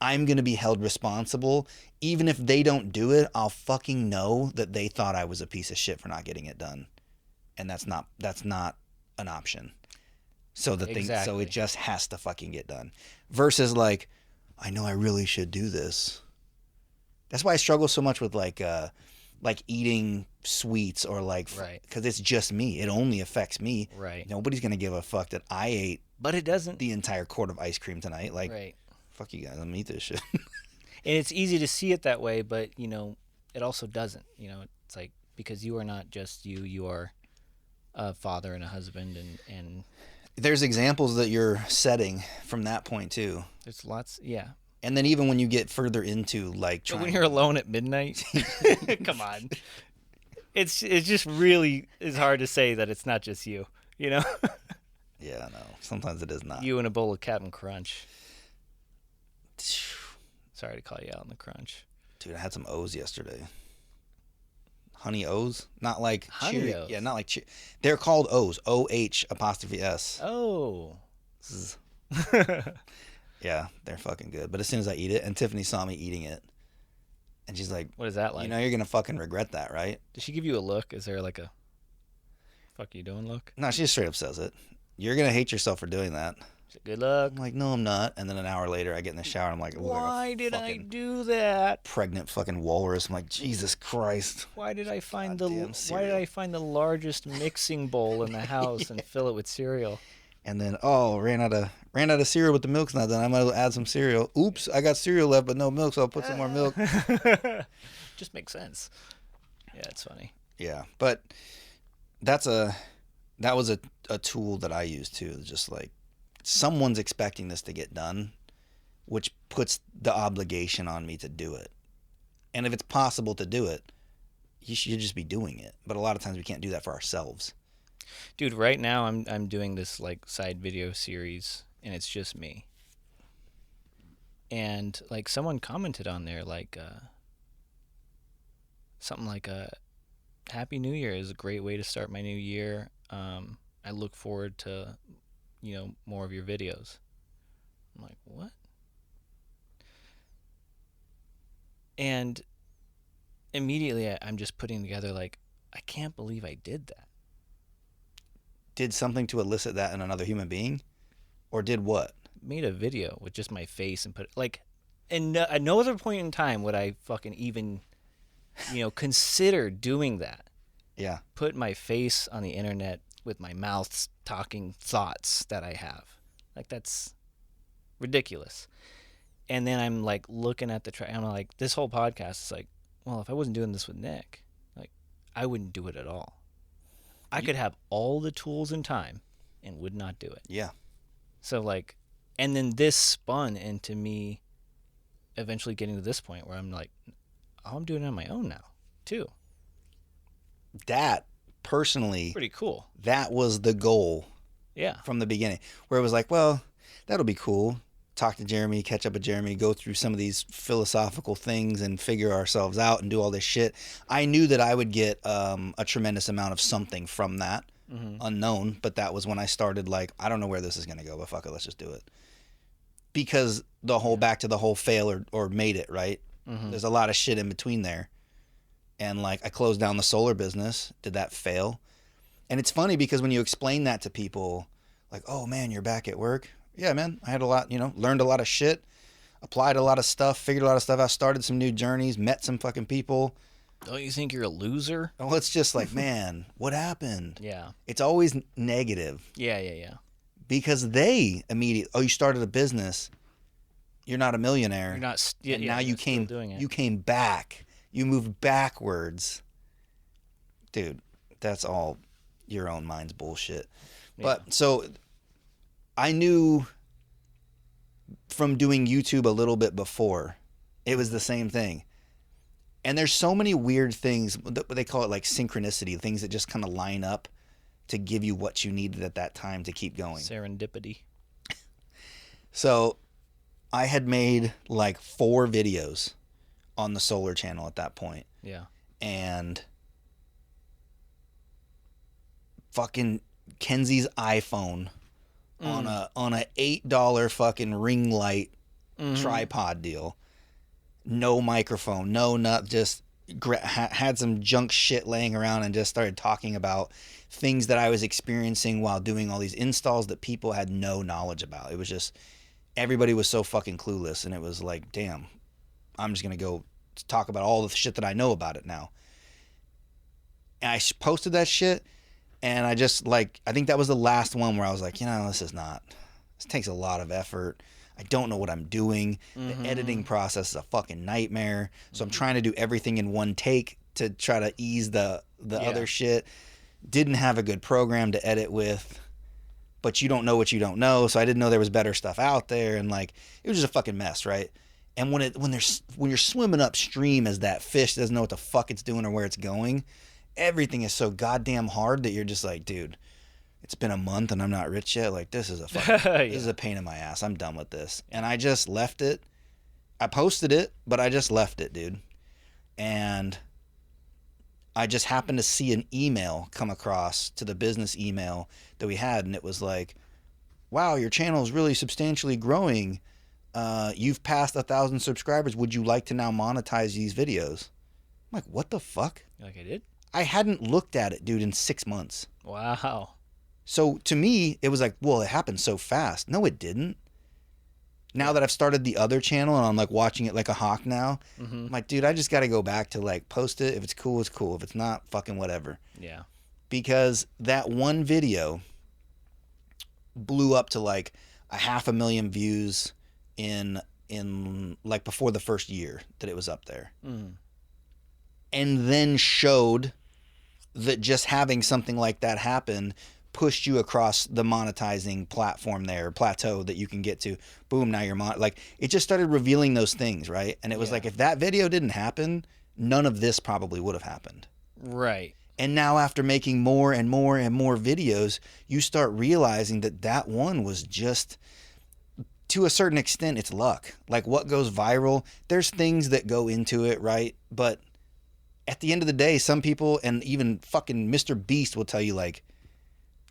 I'm going to be held responsible. Even if they don't do it, I'll fucking know that they thought I was a piece of shit for not getting it done. And that's not an option. So so it just has to fucking get done. Versus, like, I know I really should do this. That's why I struggle so much with, like eating sweets, or, like, because it's just me. It only affects me. Right. Nobody's going to give a fuck that I ate but it doesn't the entire quart of ice cream tonight. Like, fuck you guys, let me eat this shit. And it's easy to see it that way, but, you know, it also doesn't. You know, it's like, because you are not just you are a father and a husband, and there's examples that you're setting from that point too. There's lots, yeah. And then even when you get further into, like, when you're alone at midnight, come on, it's just really is hard to say that it's not just you, you know. Yeah, I know. Sometimes it is not. You and a bowl of Captain Crunch. Sorry to call you out on the crunch. Dude, I had some O's yesterday. Honey O's? Not like Honey O's. Yeah, not like they're called O's. OH''S. Oh. Yeah, they're fucking good. But as soon as I eat it, and Tiffany saw me eating it, and she's like, what is that like? You know you're going to fucking regret that, right? Did she give you a look? Is there, like, a fuck you doing look? No, she just straight up says it. You're going to hate yourself for doing that. Good luck. I'm like, no, I'm not. And then an hour later, I get in the shower. And I'm like, I look like Why a did I fucking do that? pregnant fucking walrus. I'm like, Jesus Christ. Why did I find Goddamn cereal. the largest mixing bowl in the house and fill it with cereal? And then, ran out of cereal, but the milk's not done. I might as well add some cereal. Oops, I got cereal left, but no milk, so I'll put some more milk. Just makes sense. Yeah, it's funny. Yeah, but that was a tool that I used too. Just like someone's expecting this to get done, which puts the obligation on me to do it. And if it's possible to do it, you should just be doing it. But a lot of times we can't do that for ourselves. Dude, right now I'm doing this like side video series and it's just me. And like someone commented on there like something like Happy New Year is a great way to start my new year. I look forward to, more of your videos. I'm like, what? And immediately I'm just putting together like, I can't believe I did that. Did something to elicit that in another human being? Or did what? Made a video with just my face and put like, and at no other point in time would I fucking even, consider doing that. Yeah. Put my face on the internet with my mouth talking thoughts that I have. Like, that's ridiculous. And then I'm like looking at the track. I'm like, this whole podcast is like, well, if I wasn't doing this with Nick, like, I wouldn't do it at all. I could have all the tools and time and would not do it. Yeah. So like, and then this spun into me eventually getting to this point where I'm like, oh, I'm doing it on my own now too. That personally, Pretty cool. that was the goal. Yeah. From the beginning, where it was like, well, that'll be cool. Talk to Jeremy, catch up with Jeremy, go through some of these philosophical things and figure ourselves out and do all this shit. I knew that I would get a tremendous amount of something from that, unknown, but that was when I started like, I don't know where this is going to go, but fuck it, let's just do it. Because back to the whole fail or made it, right? There's a lot of shit in between there. And like, I closed down the solar business. Did that fail? And it's funny because when you explain that to people, like, oh man, you're back at work. Yeah, man, I had a lot, learned a lot of shit, applied a lot of stuff, figured a lot of stuff out, started some new journeys, met some fucking people. Don't you think you're a loser? Well, it's just like, man, what happened? Yeah. It's always negative. Yeah. Because they immediately, oh, you started a business. You're not a millionaire. You're not. And now you came doing it. You came back. You moved backwards. Dude, that's all your own mind's bullshit. Yeah. But so I knew from doing YouTube a little bit before, it was the same thing. And there's so many weird things, they call it like synchronicity, things that just kind of line up to give you what you needed at that time to keep going. Serendipity. So I had made like 4 videos on the solar channel at that point. Yeah. And fucking Kenzie's iPhone on a $8 fucking ring light tripod deal. No microphone, no nut, just had some junk shit laying around and just started talking about things that I was experiencing while doing all these installs that people had no knowledge about. It was just, everybody was so fucking clueless, and it was like, damn, I'm just going to go talk about all the shit that I know about it now. And I posted that shit, and I just like, I think that was the last one where I was like, this takes a lot of effort. I don't know what I'm doing. The editing process is a fucking nightmare. So I'm trying to do everything in one take to try to ease the other shit. Didn't have a good program to edit with, but you don't know what you don't know. So I didn't know there was better stuff out there, and like, it was just a fucking mess, right? And when you're swimming upstream as that fish doesn't know what the fuck it's doing or where it's going, everything is so goddamn hard that you're just like, dude, it's been a month and I'm not rich yet. Like, this is a fucking, this is a pain in my ass. I'm done with this. And I just left it. I posted it, but I just left it, dude. And I just happened to see an email come across to the business email that we had, and it was like, wow, your channel is really substantially growing. You've passed 1,000 subscribers. Would you like to now monetize these videos? I'm like, what the fuck? Like I did? I hadn't looked at it, dude, in 6 months. Wow. So to me, it was like, well, it happened so fast. No, it didn't. Now that I've started the other channel and I'm like watching it like a hawk now, Mm-hmm. I'm like, dude, I just got to go back to like post it. If it's cool, it's cool. If it's not, fucking whatever. Yeah. Because that one video blew up to like a 500,000 views in like before the first year that it was up there. Mm. And then showed that just having something like that happen pushed you across the monetizing platform there, plateau that you can get to. Boom, now you're like, it just started revealing those things, right? And it was like, if that video didn't happen, none of this probably would have happened. Right. And now after making more and more and more videos, you start realizing that that one was just, to a certain extent, it's luck. Like what goes viral, there's things that go into it, right? But at the end of the day, some people, and even fucking Mr. Beast will tell you, like,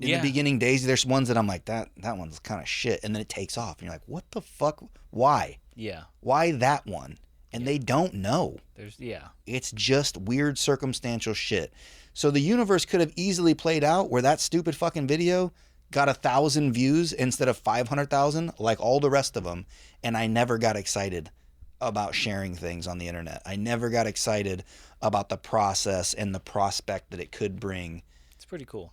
in the beginning days, there's ones that I'm like, that one's kind of shit. And then it takes off. And you're like, what the fuck? Why? Yeah. Why that one? And they don't know. It's just weird circumstantial shit. So the universe could have easily played out where that stupid fucking video got 1,000 views instead of 500,000, like all the rest of them. And I never got excited about sharing things on the internet. I never got excited about the process and the prospect that it could bring. It's pretty cool.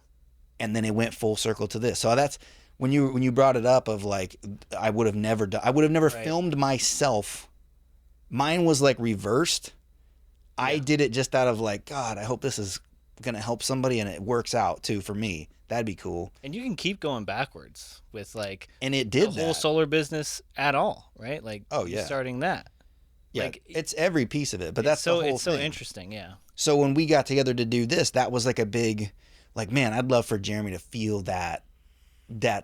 And then it went full circle to this. So that's when you brought it up of like, I would have never filmed myself. Mine was like reversed. I did it just out of like, God, I hope this is going to help somebody and it works out too for me. That'd be cool. And you can keep going backwards with like, and it did the whole solar business at all, right? Like, starting that. Yeah, like, it's every piece of it, but that's the whole it's so thing. interesting, yeah. So when we got together to do this, that was like a big, like, man, I'd love for Jeremy to feel that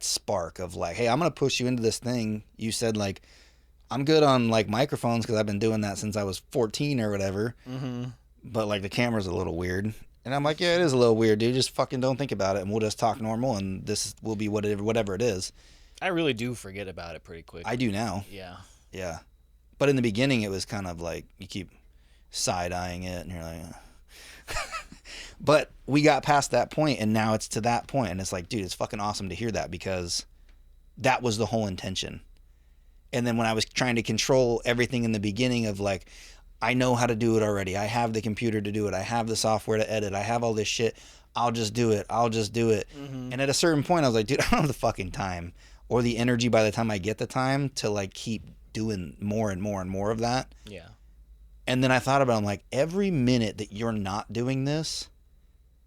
spark of like, hey, I'm gonna push you into this thing. You said like, I'm good on like microphones because I've been doing that since I was 14 or whatever. Mm-hmm. But like the camera's a little weird, and I'm like, yeah, it is a little weird, dude. Just fucking don't think about it, and we'll just talk normal, and this will be whatever it is. I really do forget about it pretty quick. I do now. Yeah. But in the beginning, it was kind of like you keep side-eyeing it, and you're like, But we got past that point, and now it's to that point, and it's like, dude, it's fucking awesome to hear that because that was the whole intention. And then when I was trying to control everything in the beginning of like, I know how to do it already. I have the computer to do it. I have the software to edit. I have all this shit. I'll just do it. Mm-hmm. And at a certain point, I was like, dude, I don't have the fucking time or the energy by the time I get the time to like keep doing more and more and more of that. Yeah. And then I thought about it, I'm like, every minute that you're not doing this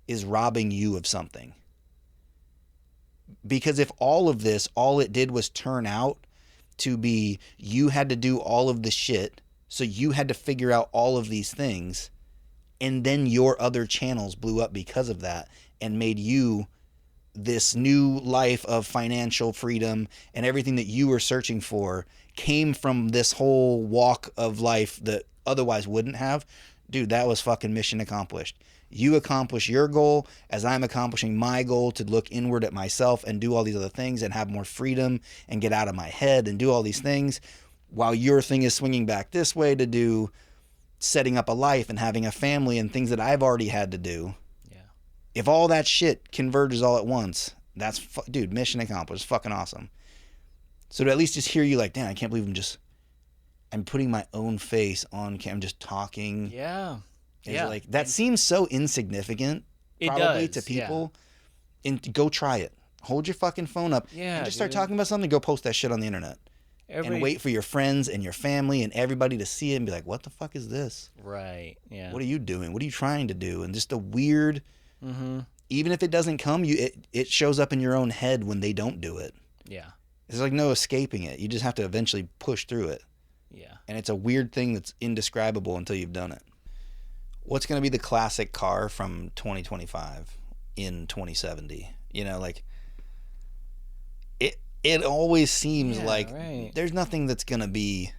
is robbing you of something. Because if all of this, all it did was turn out to be you had to do all of the shit, so you had to figure out all of these things, and then your other channels blew up because of that and made you this new life of financial freedom, and everything that you were searching for came from this whole walk of life that otherwise wouldn't have. Dude, that was fucking mission accomplished. You accomplish your goal as I'm accomplishing my goal to look inward at myself and do all these other things and have more freedom and get out of my head and do all these things, while your thing is swinging back this way to do setting up a life and having a family and things that I've already had to do. Yeah. If all that shit converges all at once, that's, dude, mission accomplished. Fucking awesome. So to at least just hear you like, damn, I can't believe I'm putting my own face on camera, I'm just talking. Yeah. Yeah. Like, that seems so insignificant probably to people. And go try it. Hold your fucking phone up and just start talking about something. Go post that shit on the internet. And wait for your friends and your family and everybody to see it and be like, what the fuck is this? Right. Yeah. What are you doing? What are you trying to do? And just the weird, even if it doesn't come, it shows up in your own head when they don't do it. Yeah. There's like no escaping it. You just have to eventually push through it. Yeah. And it's a weird thing that's indescribable until you've done it. What's going to be the classic car from 2025 in 2070? You know, like, it always seems like there's nothing that's going to be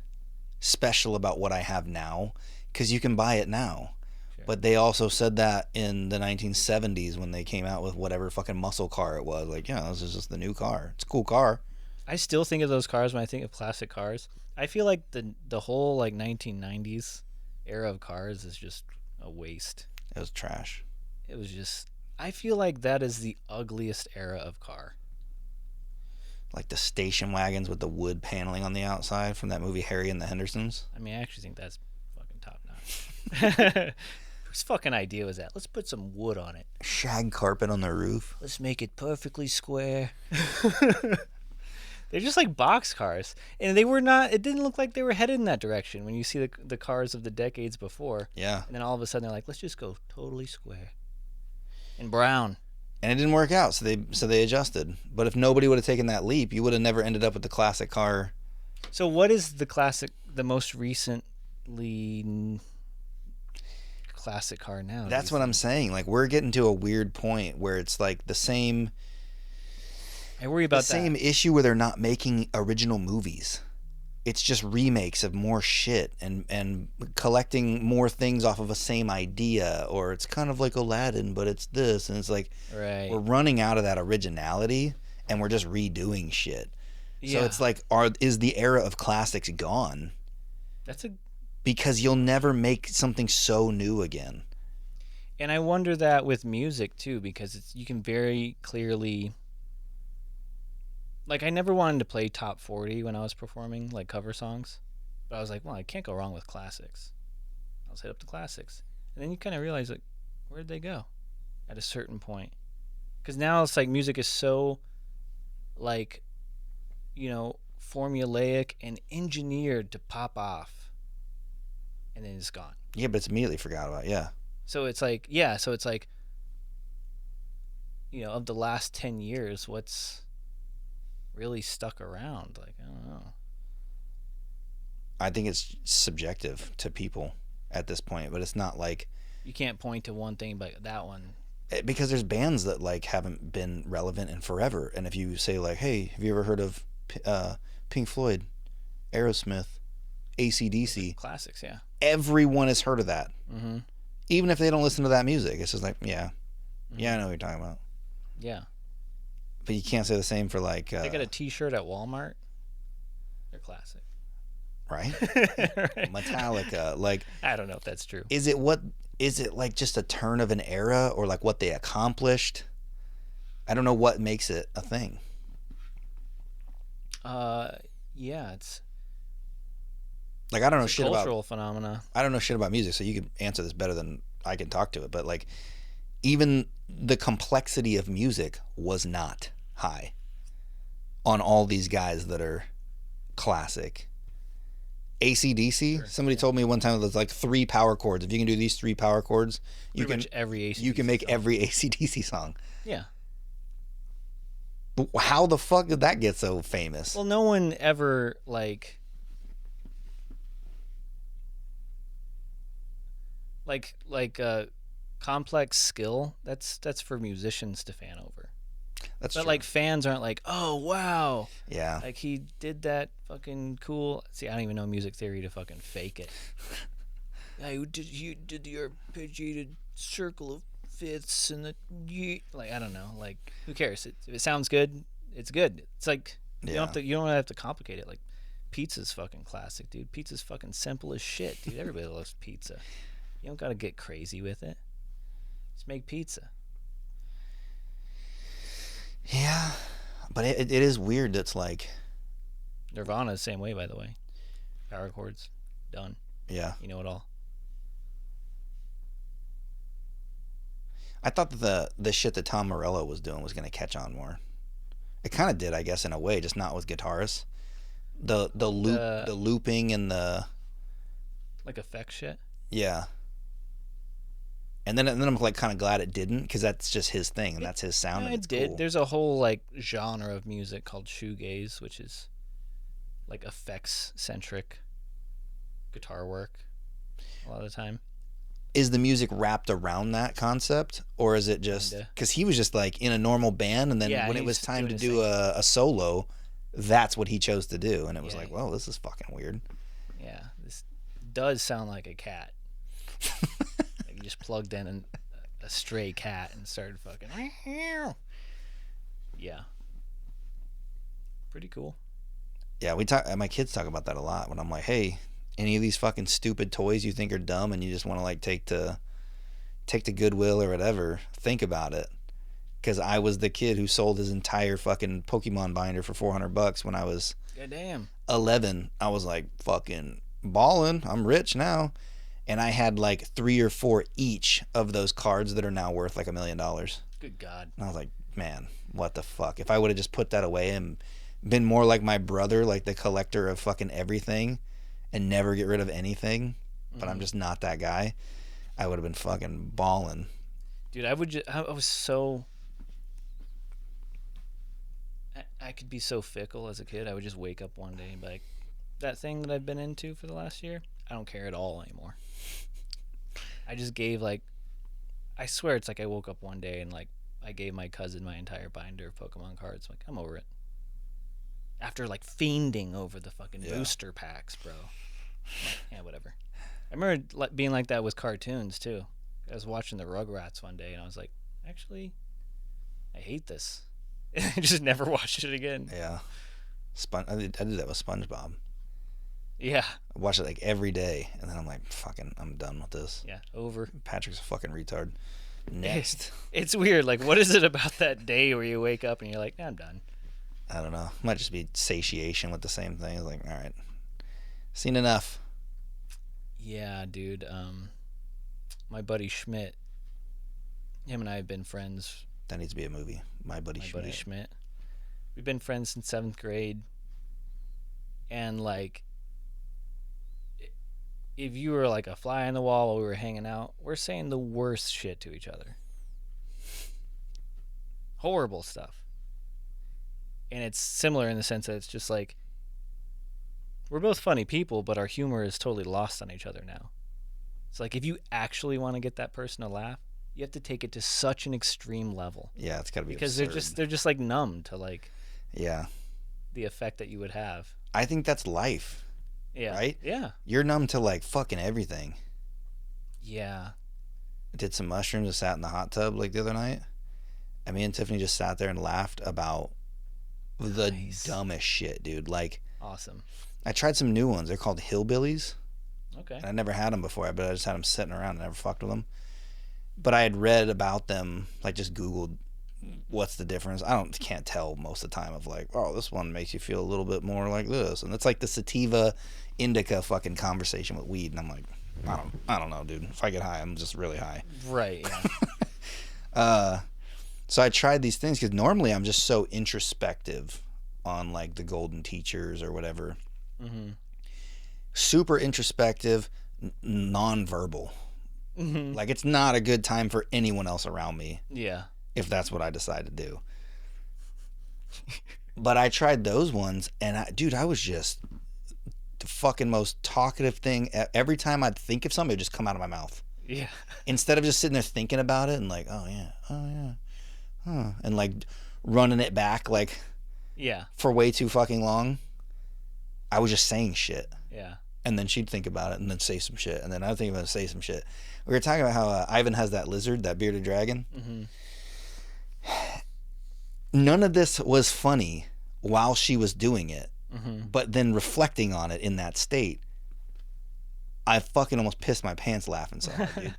special about what I have now because you can buy it now. Sure. But they also said that in the 1970s when they came out with whatever fucking muscle car it was. Like, yeah, this is just the new car. It's a cool car. I still think of those cars when I think of classic cars. I feel like the whole like 1990s era of cars is just a waste. It was trash. It was just I feel like that is the ugliest era of car. Like the station wagons with the wood paneling on the outside from that movie Harry and the Hendersons. I mean, I actually think that's fucking top notch. Whose fucking idea was that? Let's put some wood on it. Shag carpet on the roof. Let's make it perfectly square. They're just like box cars, and they were not. It didn't look like they were headed in that direction when you see the cars of the decades before. Yeah. And then all of a sudden they're like, let's just go totally square. And brown. And it didn't work out, so they adjusted. But if nobody would have taken that leap, you would have never ended up with the classic car. So what is the most recently classic car now? That's what I'm saying. Like, we're getting to a weird point where it's like the same. I worry about the same issue where they're not making original movies. It's just remakes of more shit and collecting more things off of a same idea, or it's kind of like Aladdin, but it's this, and it's like Right. we're running out of that originality and we're just redoing shit. Yeah. So it's like, is the era of classics gone? That's a. Because you'll never make something so new again. And I wonder that with music too, because you can very clearly. Like, I never wanted to play top 40 when I was performing, like, cover songs. But I was like, well, I can't go wrong with classics. I'll hit up the classics. And then you kind of realize, like, where'd they go at a certain point? Because now it's like music is so, like, formulaic and engineered to pop off. And then it's gone. Yeah, but it's immediately forgot about, yeah. So it's like, of the last 10 years, what's really stuck around? Like, I don't know. I think it's subjective to people at this point, but it's not like You can't point to one thing, but that one. because there's bands that like haven't been relevant in forever, and if you say like, hey, have you ever heard of Pink Floyd, Aerosmith, AC/DC? Classics, yeah. Everyone has heard of that. Mm-hmm. Even if they don't listen to that music, it's just like, yeah, Mm-hmm. yeah, I know what you're talking about. Yeah. But you can't say the same for like They got a T-shirt at Walmart. They're classic. right? Right. Metallica, like, I don't know if that's true. is it like just a turn of an era, or like what they accomplished? I don't know what makes it a thing. Yeah, it's Like, I don't know a shit cultural about phenomena. I don't know shit about music, so you can answer this better than I can talk to it. But like, even the complexity of music was not high on all these guys that are classic. AC/DC. Sure, Somebody yeah. told me one time there's like 3 power chords. If you can do these 3 power chords, you Pretty can much every AC. you can make every AC/DC song. Yeah. But how the fuck did that get so famous? Well, no one ever like complex skill. That's for musicians to fan over. That's But true. like fans aren't like, oh wow, Yeah. like he did that fucking cool. See, I don't even know music theory to fucking fake it. Yeah, you did the arpeggiated circle of fifths and the like. I don't know. Like, who cares? If it sounds good, it's good. It's like you Yeah. don't have to. You don't have to complicate it. Like, pizza's fucking classic, dude. Pizza's fucking simple as shit, dude. Everybody loves pizza. You don't gotta get crazy with it. Just make pizza. Yeah. But it is weird. That's like, Nirvana the same way, by the way. Power chords, done. yeah. You know it all. I thought that the shit that Tom Morello was doing was going to catch on more. It kind of did, I guess, in a way, just not with guitarists. The looping and the Like effect shit. yeah. And then I'm like kind of glad it didn't, because that's just his thing and that's his sound. Yeah, and it's it did. cool. There's a whole like genre of music called shoegaze, which is like effects centric guitar work a lot of the time. Is the music wrapped around that concept, or is it just Kinda. because he was just like in a normal band, and then Yeah, when he it was was time to doing his do a solo, that's what he chose to do, and it was Yeah. like, well, this is fucking weird. Yeah, this does sound like a cat. Like you just plugged in a stray cat and started fucking. Yeah. Pretty cool. Yeah, my kids talk about that a lot when I'm like, hey, any of these fucking stupid toys you think are dumb and you just want to like take to take to Goodwill or whatever, think about it. Because I was the kid who sold his entire fucking Pokemon binder for $400 when I was God damn. 11. I was like fucking balling. I'm rich now. And I had like 3 or 4 each of those cards that are now worth like $1 million. Good God. And I was like, man, what the fuck? If I would have just put that away and been more like my brother, like the collector of fucking everything and never get rid of anything, but I'm just not that guy, I would have been fucking balling. Dude, I was so... I could be so fickle as a kid. I would just wake up one day and be like, that thing that I've been into for the last year, I don't care at all anymore. I just gave like, I swear it's like I woke up one day and like I gave my cousin my entire binder of Pokemon cards. Like, I'm over it. After like fiending over the fucking booster packs, bro. Like, yeah, whatever. I remember being like that with cartoons too. I was watching the Rugrats one day and I was like, actually, I hate this. I just never watched it again. Yeah. I did that with SpongeBob. Yeah. I watch it like every day, and then I'm like, fucking, I'm done with this. Yeah, over. Patrick's a fucking retard. Next. It's weird. Like, what is it about that day where you wake up and you're like, nah, I'm done? I don't know. It might just be satiation with the same thing. It's like, all right, seen enough. Yeah, dude. My buddy Schmidt, him and I have been friends. That needs to be a movie. My buddy Schmidt. We've been friends since 7th grade. And, like, if you were, like, a fly on the wall while we were hanging out, we're saying the worst shit to each other. Horrible stuff. And it's similar in the sense that it's just, like, we're both funny people, but our humor is totally lost on each other now. It's like, if you actually want to get that person to laugh, you have to take it to such an extreme level. Yeah, it's got to be because absurd. they're just like numb to like the effect that you would have. I think that's life. Yeah. Right? Yeah. You're numb to like fucking everything. Yeah. I did some mushrooms and sat in the hot tub like the other night. And me and Tiffany just sat there and laughed about the dumbest shit, dude. Like, awesome. I tried some new ones. They're called hillbillies. Okay. And I never had them before, but I just had them sitting around and never fucked with them. But I had read about them, like just Googled what's the difference. Can't tell most of the time of like, oh, this one makes you feel a little bit more like this. And it's like the sativa indica fucking conversation with weed. And I'm like, I don't know, dude. If I get high, I'm just really high. Right, yeah. So I tried these things because normally I'm just so introspective on like the golden teachers or whatever. Mm-hmm. Super introspective, non-verbal. Mm-hmm. Like, it's not a good time for anyone else around me. Yeah. If that's what I decide to do. But I tried those ones, and I was just the fucking most talkative thing. Every time I'd think of something, it'd just come out of my mouth. Yeah. Instead of just sitting there thinking about it and like, oh yeah, huh, and like running it back like, yeah, for way too fucking long. I was just saying shit. Yeah. And then she'd think about it and then say some shit, and then I'd think about it and say some shit. We were talking about how Ivan has that lizard, that bearded dragon. Mm-hmm. None of this was funny while she was doing it, but then reflecting on it in that state, I fucking almost pissed my pants laughing so hard, dude.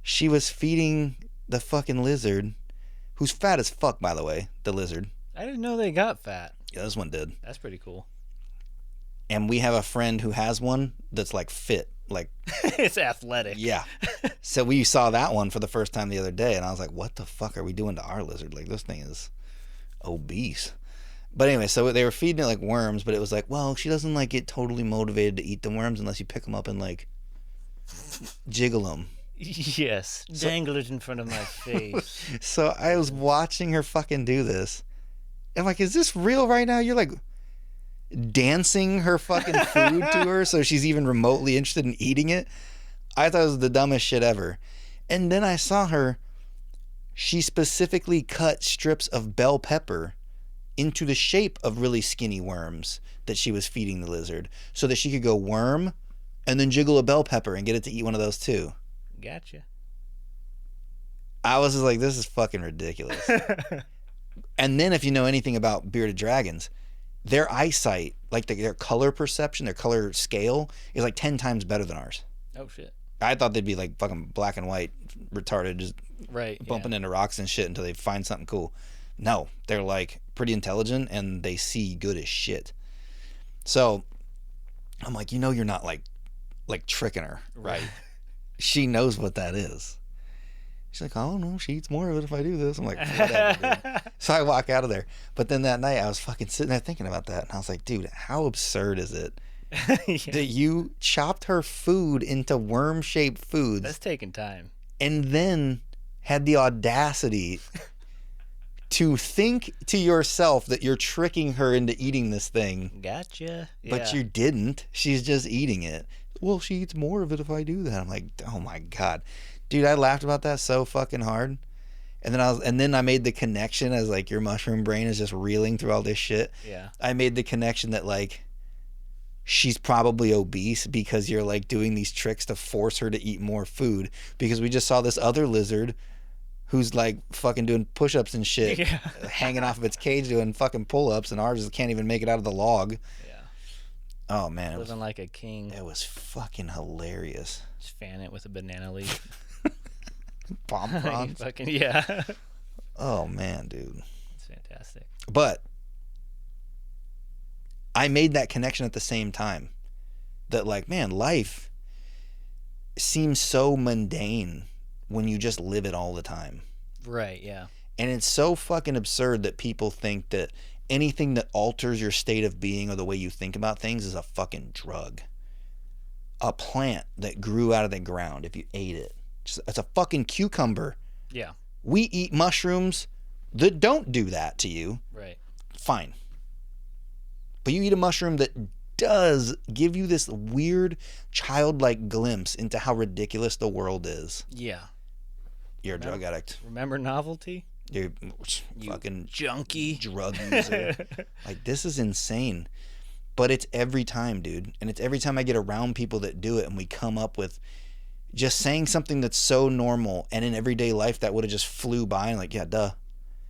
She was feeding the fucking lizard, who's fat as fuck, by the way, the lizard. I didn't know they got fat. Yeah, this one did. That's pretty cool. And we have a friend who has one that's like fit, like it's athletic. Yeah. So we saw that one for the first time the other day, and I was like, what the fuck are we doing to our lizard? Like, this thing is obese. But anyway, so they were feeding it like worms, but it was like, well, she doesn't like get totally motivated to eat the worms unless you pick them up and like jiggle them. Yes. Dangle it in front of my face. So I was watching her fucking do this. I'm like, is this real right now? You're like dancing her fucking food to her so she's even remotely interested in eating it. I thought it was the dumbest shit ever. And then I saw her, she specifically cut strips of bell pepper into the shape of really skinny worms that she was feeding the lizard so that she could go worm and then jiggle a bell pepper and get it to eat one of those too. Gotcha. I was just like, this is fucking ridiculous. And then if you know anything about bearded dragons, their eyesight, like their color perception, their color scale is like 10 times better than ours. Oh shit. I thought they'd be like fucking black and white, retarded, just Right. bumping Yeah. into rocks and shit until they find something cool. No, they're like pretty intelligent and they see good as shit. So I'm like, you're not like tricking her, right? She knows what that is. She's like, oh no, she eats more of it if I do this. I'm like, whatever, dude. So I walk out of there. But then that night I was fucking sitting there thinking about that, and I was like, dude, how absurd is it Yeah. that you chopped her food into worm-shaped foods That's taking time. and then had the audacity to think to yourself that you're tricking her into eating this thing, Gotcha. but Yeah. you didn't. She's just eating it. Well, she eats more of it if I do that. I'm like, oh my God. Dude, I laughed about that so fucking hard. And then I made the connection as like your mushroom brain is just reeling through all this shit. Yeah. I made the connection that like she's probably obese because you're like doing these tricks to force her to eat more food, because we just saw this other lizard who's like fucking doing push-ups and shit, Yeah. hanging off of its cage doing fucking pull-ups, and ours can't even make it out of the log. Yeah. Oh man, Living like a king. it was fucking hilarious. Just fan it with a banana leaf. Palm prawns. Fucking yeah. Oh man, dude. It's fantastic. But I made that connection at the same time. That like, man, life seems so mundane when you just live it all the time. Right. Yeah. And it's so fucking absurd that people think that anything that alters your state of being or the way you think about things is a fucking drug. A plant that grew out of the ground, if you ate it, it's a fucking cucumber. Yeah. We eat mushrooms that don't do that to you. Right. Fine. But you eat a mushroom that does give you this weird childlike glimpse into how ridiculous the world is. Yeah. You're a drug addict. Remember novelty? You're You fucking junkie. drug user. Like, this is insane. But it's every time, dude. And it's every time I get around people that do it and we come up with just saying something that's so normal and in everyday life that would have just flew by and like, yeah, duh.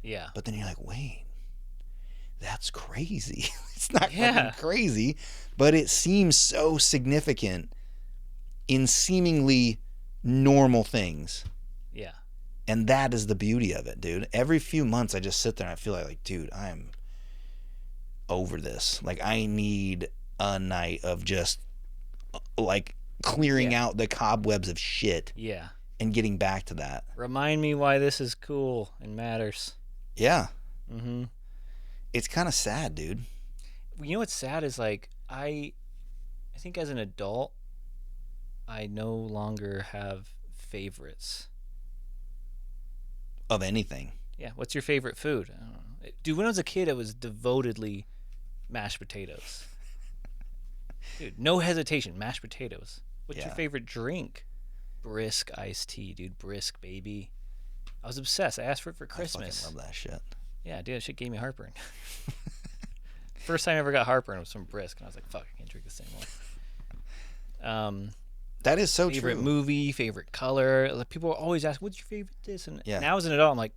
Yeah. But then you're like, wait, that's crazy. It's not Yeah. fucking crazy, but it seems so significant in seemingly normal things. Yeah. And that is the beauty of it, dude. Every few months I just sit there and I feel like dude, I'm over this. Like, I need a night of just like clearing out the cobwebs of shit Yeah. and getting back to that. Remind me why this is cool and matters. Yeah. Mm-hmm. It's kind of sad, dude. You know what's sad is like I think as an adult I no longer have favorites. Of anything. Yeah. What's your favorite food? I don't know. Dude, when I was a kid, it was devotedly mashed potatoes. Dude, no hesitation, mashed potatoes. What's your Yeah. favorite drink? Brisk iced tea, dude. Brisk, baby. I was obsessed. I asked for it for Christmas. I fucking love that shit. Yeah, dude, that shit gave me heartburn. First time I ever got heartburn was from Brisk, and I was like, fuck, I can't drink this anymore. That is so Favorite true. movie, favorite color. Like, people always ask, what's your favorite this? And Yeah. now as an adult, I'm like,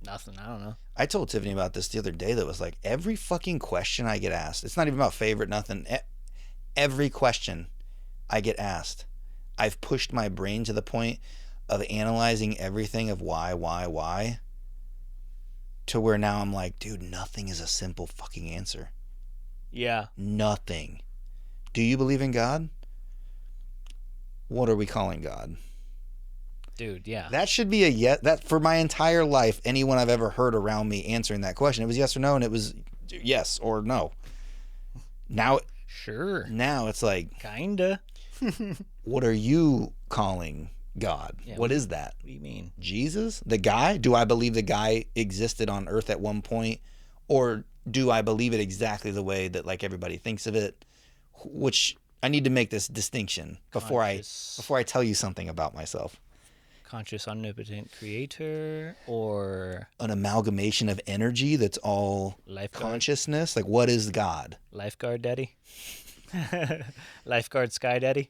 nothing. I don't know. I told Tiffany about this the other day that was like, every fucking question I get asked, it's not even about favorite, nothing. Every question I get asked, I've pushed my brain to the point of analyzing everything of why, to where now I'm like, dude, nothing is a simple fucking answer. Yeah. Nothing. Do you believe in God? What are we calling God? Dude, yeah. That should be a yes. That for my entire life, anyone I've ever heard around me answering that question, it was yes or no, and it was yes or no. Now Sure. it's like, Kinda. what are you calling God? Yeah, What is that? What do you mean? Jesus? The guy? Do I believe the guy existed on Earth at one point? Or do I believe it exactly the way that like everybody thinks of it? Which I need to make this distinction before I tell you something about myself. Conscious omnipotent creator or An amalgamation of energy that's all lifeguard? consciousness. Like, what is God? Lifeguard daddy? Lifeguard sky daddy?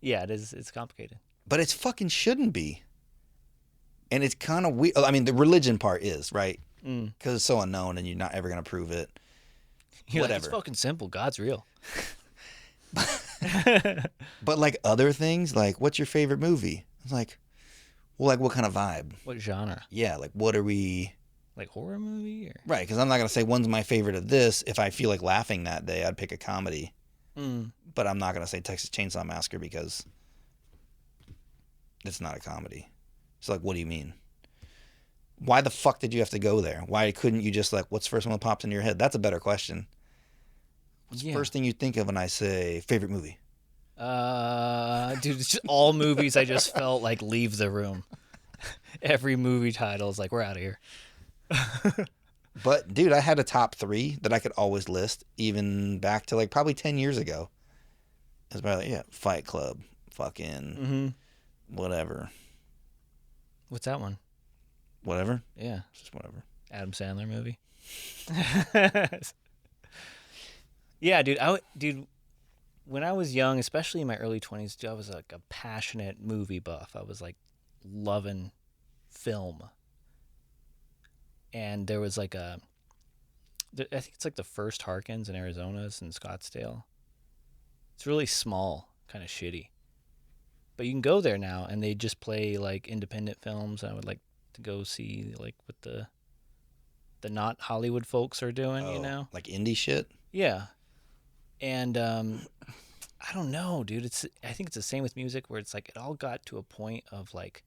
Yeah, it is. It's complicated. But it's fucking shouldn't be. And it's kind of weird. I mean, the religion part is, right? Because it's so unknown and you're not ever going to prove it. You're like, Whatever. it's fucking simple. God's real. But like other things, like what's your favorite movie? It's like, well, like what kind of vibe? What genre? Yeah, like what are we? Like horror movie or? Right, because I'm not gonna say one's my favorite of this. If I feel like laughing that day, I'd pick a comedy. Mm. But I'm not gonna say Texas Chainsaw Massacre because it's not a comedy. So like, what do you mean? Why the fuck did you have to go there? Why couldn't you just like, what's the first one that pops into your head? That's a better question. What's the Yeah. first thing you think of when I say favorite movie? Dude, it's just all movies I just felt like leave the room. Every movie title is like, we're out of here. But dude, I had a top 3 that I could always list, even back to like probably 10 years ago. It's probably like, yeah, Fight Club, fucking Mm-hmm. whatever, What's that one? whatever. Yeah. It's just whatever. Adam Sandler movie. Yeah, dude, when I was young, especially in my early 20s, dude, I was like a passionate movie buff. I was like loving film. And there was like I think it's like the first Harkins in Arizona. It's in Scottsdale. It's really small, kind of shitty. But you can go there now and they just play like independent films. I would like to go see like what the not Hollywood folks are doing, you know? Like indie shit? Yeah. And I don't know, dude. I think it's the same with music where it's like it all got to a point of like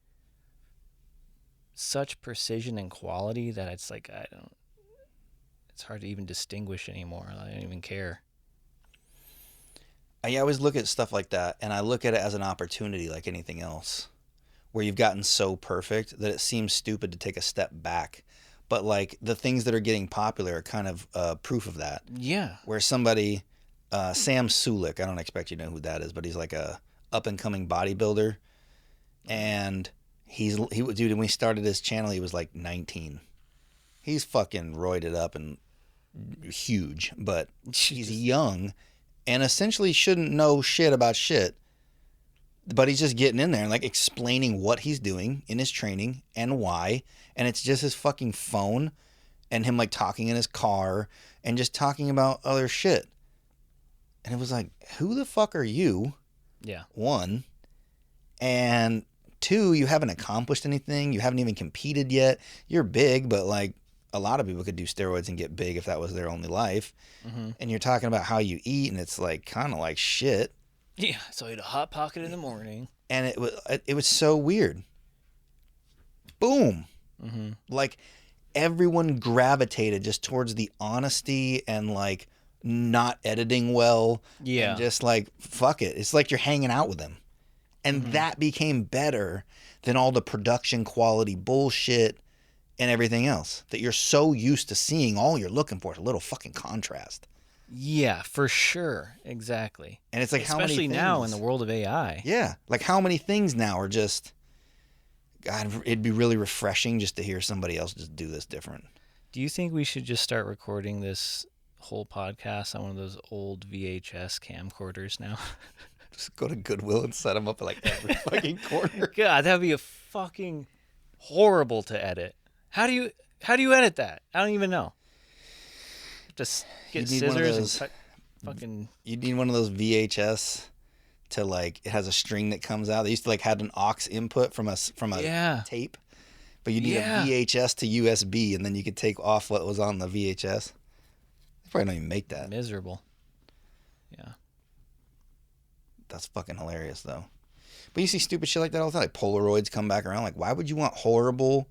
such precision and quality that it's like it's hard to even distinguish anymore. I don't even care. I always look at stuff like that and I look at it as an opportunity like anything else, where you've gotten so perfect that it seems stupid to take a step back. But like the things that are getting popular are kind of proof of that. Yeah. Where somebody, Sam Sulik, I don't expect you to know who that is, but he's like a up and coming bodybuilder, and dude. When we started his channel, he was like 19. He's fucking roided up and huge, but he's young and essentially shouldn't know shit about shit. But he's just getting in there and like explaining what he's doing in his training and why. And it's just his fucking phone and him like talking in his car and just talking about other shit. And it was like, who the fuck are you? Yeah. One. And two, you haven't accomplished anything. You haven't even competed yet. You're big, but like a lot of people could do steroids and get big if that was their only life. Mm-hmm. And you're talking about how you eat and it's like kind of like shit. Yeah. So I had a hot pocket in the morning. And it was so weird. Boom. Mm-hmm. Like everyone gravitated just towards the honesty and like not editing well. Yeah. And just like, fuck it. It's like you're hanging out with them. And Mm-hmm. that became better than all the production quality bullshit and everything else that you're so used to seeing. All you're looking for is a little fucking contrast. Yeah, for sure. Exactly. And it's like, especially how many things, now in the world of AI. yeah, like how many things now are just, God, it'd be really refreshing just to hear somebody else just do this different. Do you think we should just start recording this whole podcast on one of those old VHS camcorders now? Just go to Goodwill and set them up at like every fucking corner. God, that'd be a fucking horrible to edit. How do you edit that? I don't even know. Just get You need one of scissors and those- cut fucking. You need one of those VHS to like, it has a string that comes out. They used to like have an aux input from a Yeah. tape, but you need Yeah. a VHS to USB, and then you could take off what was on the VHS. They probably don't even make that. Miserable. Yeah. That's fucking hilarious though. But you see stupid shit like that all the time. Like Polaroids come back around. Like, why would you want horrible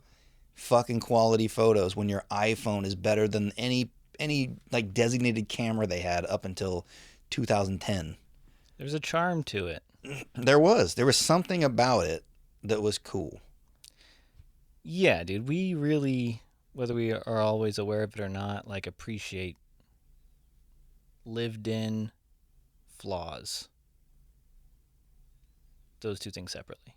fucking quality photos when your iPhone is better than any like designated camera they had up until 2010? There's a charm to it. There was something about it that was cool. Yeah, dude. We really, whether we are always aware of it or not, like appreciate lived in flaws. Those two things separately.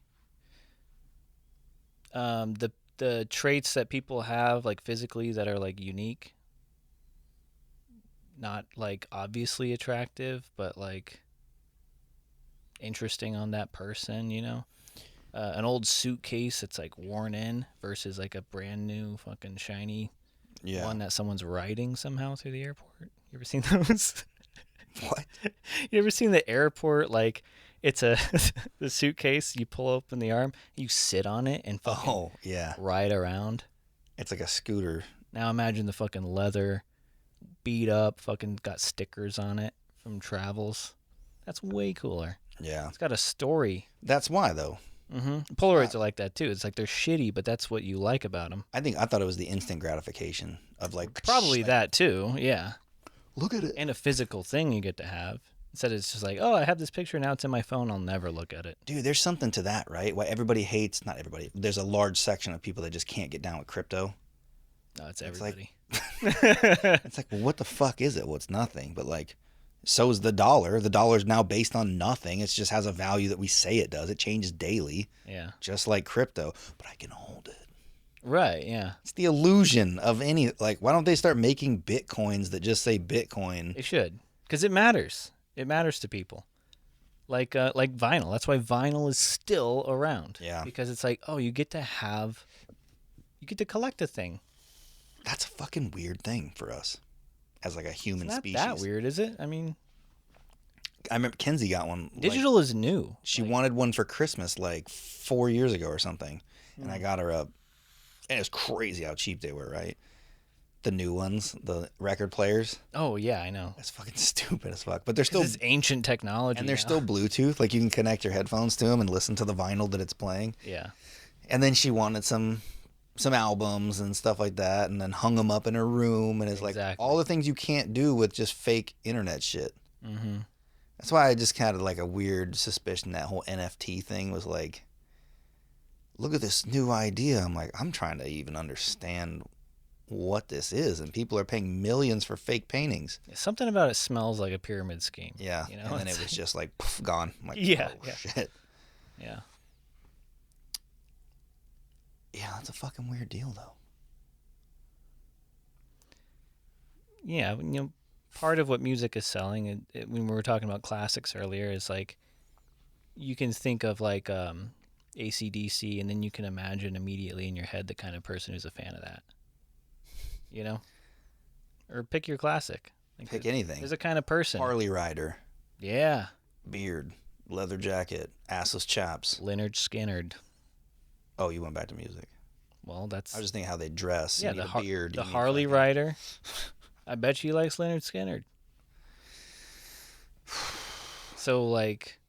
The traits that people have like physically that are like unique, not like obviously attractive, but like interesting on that person, you know? An old suitcase that's like worn in versus like a brand new fucking shiny Yeah. one that someone's riding somehow through the airport. You ever seen those? What? You ever seen the airport, like, it's a the suitcase, you pull open the arm, you sit on it and fucking Oh, yeah. ride around? It's like a scooter. Now imagine the fucking leather, beat up, fucking got stickers on it from travels. That's way cooler. Yeah. It's got a story. That's why, though. Polaroids are like that too. It's like they're shitty, but that's what you like about them. I thought it was the instant gratification of like Probably like, that too, yeah. Look at it. And a physical thing you get to have. Instead, it's just like, oh, I have this picture, now it's in my phone, I'll never look at it. Dude, there's something to that, right? Why everybody hates, not everybody, there's a large section of people that just can't get down with crypto. No, it's It's like- everybody. It's like, well, what the fuck is it? Well, it's nothing. But like, so is the dollar. The dollar's now based on nothing. It just has a value that we say it does. It changes daily, Yeah. just like crypto. But I can hold it. Right, yeah. It's the illusion of any, like, why don't they start making Bitcoins that just say Bitcoin? It should. Because it matters. It matters to people. Like vinyl. That's why vinyl is still around. Yeah. Because it's like, oh, you get to collect a thing. That's a fucking weird thing for us as like a human It's not species. that weird, is it? I mean, I remember Kenzie got one. digital is new. She wanted one for Christmas like 4 years ago or something. And I got her a, and it's crazy how cheap they were, right? The new ones, the record players. Oh, yeah, I know. That's fucking stupid as fuck. But they're still, It's ancient technology. and they're now. still Bluetooth. Like you can connect your headphones to them and listen to the vinyl that it's playing. Yeah. And then she wanted some albums and stuff like that, and then hung them up in her room. And it's like Exactly. all the things you can't do with just fake internet shit. Mm-hmm. That's why I just had like a weird suspicion that whole NFT thing was like, look at this new idea. I'm like, I'm trying to even understand what this is, and people are paying millions for fake paintings. Something about it smells like a pyramid scheme. Yeah, You know? and then it was just like poof, gone. I'm like, Yeah, oh, yeah. shit. Yeah. Yeah, that's a fucking weird deal, though. Yeah, part of what music is selling, when we were talking about classics earlier, is like you can think of like AC/DC, and then you can imagine immediately in your head the kind of person who's a fan of that. You know? Or pick your classic. Like, Pick anything. There's a kind of person. Harley rider, Yeah. beard, leather jacket, assless chaps. Leonard Skinner. Oh, you went back to music. Well, that's I was just thinking how they dress. yeah, You need the a beard. the you need Harley fucking- rider. I bet she likes Leonard Skinner. So like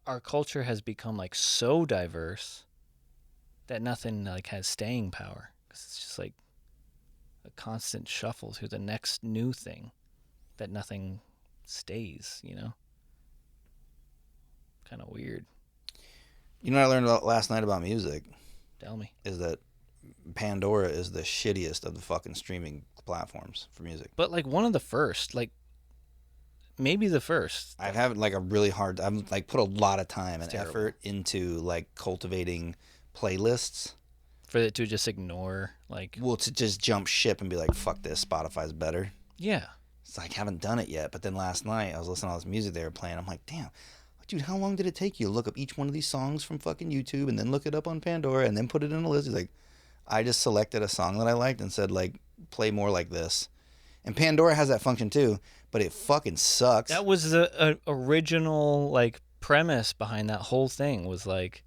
our culture has become like so diverse that nothing like has staying power, 'cause it's just like a constant shuffle to the next new thing that nothing stays, you know? Kind of weird. You know what I learned about last night about music Tell me. is that Pandora is the shittiest of the fucking streaming platforms for music. But like one of the first, like maybe the first. I haven't like a really hard. I've like put a lot of time and terrible. effort into like cultivating playlists. For it to just ignore, like, Well, to just jump ship and be like, fuck this, Spotify's better. yeah. It's like I haven't done it yet. But then last night I was listening to all this music they were playing. I'm like, damn, dude, how long did it take you to look up each one of these songs from fucking YouTube and then look it up on Pandora and then put it in a list? He's like, I just selected a song that I liked and said like, play more like this. And Pandora has that function too, but it fucking sucks. That was the original, like, premise behind that whole thing was, like,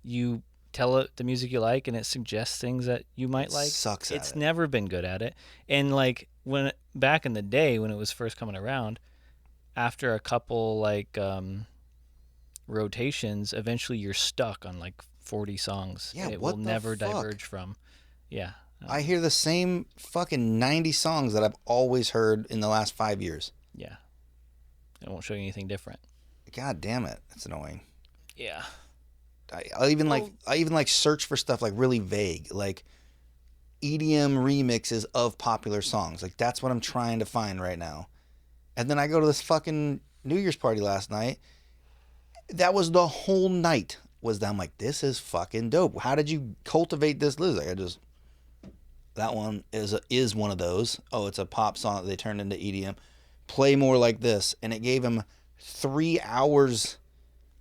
you tell it the music you like and it suggests things that you might like. Sucks at It's it. never been good at it. And, like, when back in the day when it was first coming around, after a couple, like, rotations, eventually you're stuck on, like, 40 songs. Yeah, it what will the never fuck? diverge from. Yeah. I hear the same fucking 90 songs that I've always heard in the last 5 years. Yeah. It won't show you anything different. God damn it, it's annoying. Yeah. I even like search for stuff like really vague, like EDM remixes of popular songs. Like that's what I'm trying to find right now. And then I go to this fucking New Year's party last night. That was the whole night. I'm like, this is fucking dope. How did you cultivate this list? Like that one is one of those. Oh, it's a pop song that they turned into EDM. Play more like this, and it gave him 3 hours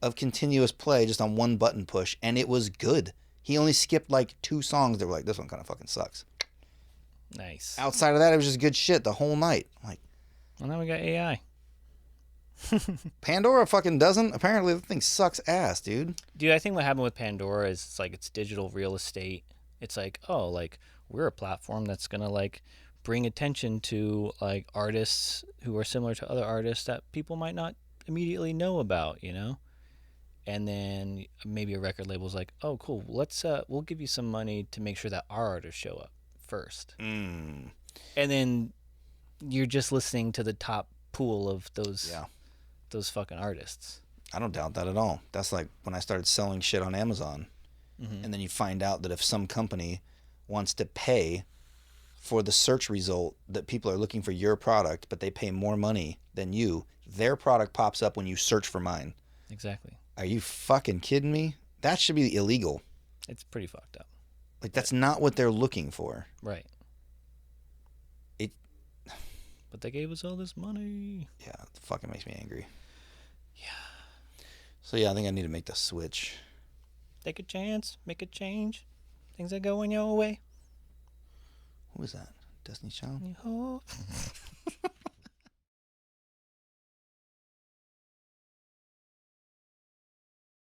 of continuous play just on one button push, and it was good. He only skipped like 2 songs that were like, this one kind of fucking sucks. Nice. Outside of that, it was just good shit the whole night. I'm like, Well, now we got AI. Pandora fucking doesn't. Apparently, the thing sucks ass, dude. Dude, I think what happened with Pandora is it's like it's digital real estate. It's like, oh, like we're a platform that's gonna like bring attention to like artists who are similar to other artists that people might not immediately know about, you know? And then maybe a record label's like, oh, cool, we'll give you some money to make sure that our artists show up first. Mm. And then you're just listening to the top pool of Yeah. those fucking artists. I don't doubt that at all. That's like when I started selling shit on Amazon. Mm-hmm. And then you find out that if some company wants to pay for the search result that people are looking for your product, but they pay more money than you, their product pops up when you search for mine. Exactly. Are you fucking kidding me? That should be illegal. It's pretty fucked up. Like, that's not what they're looking for. Right. It. But they gave us all this money. Yeah, it fucking makes me angry. Yeah. So yeah, I think I need to make the switch. Take a chance. Make a change. Things are going your way. Who was that? Destiny's Child? Oh.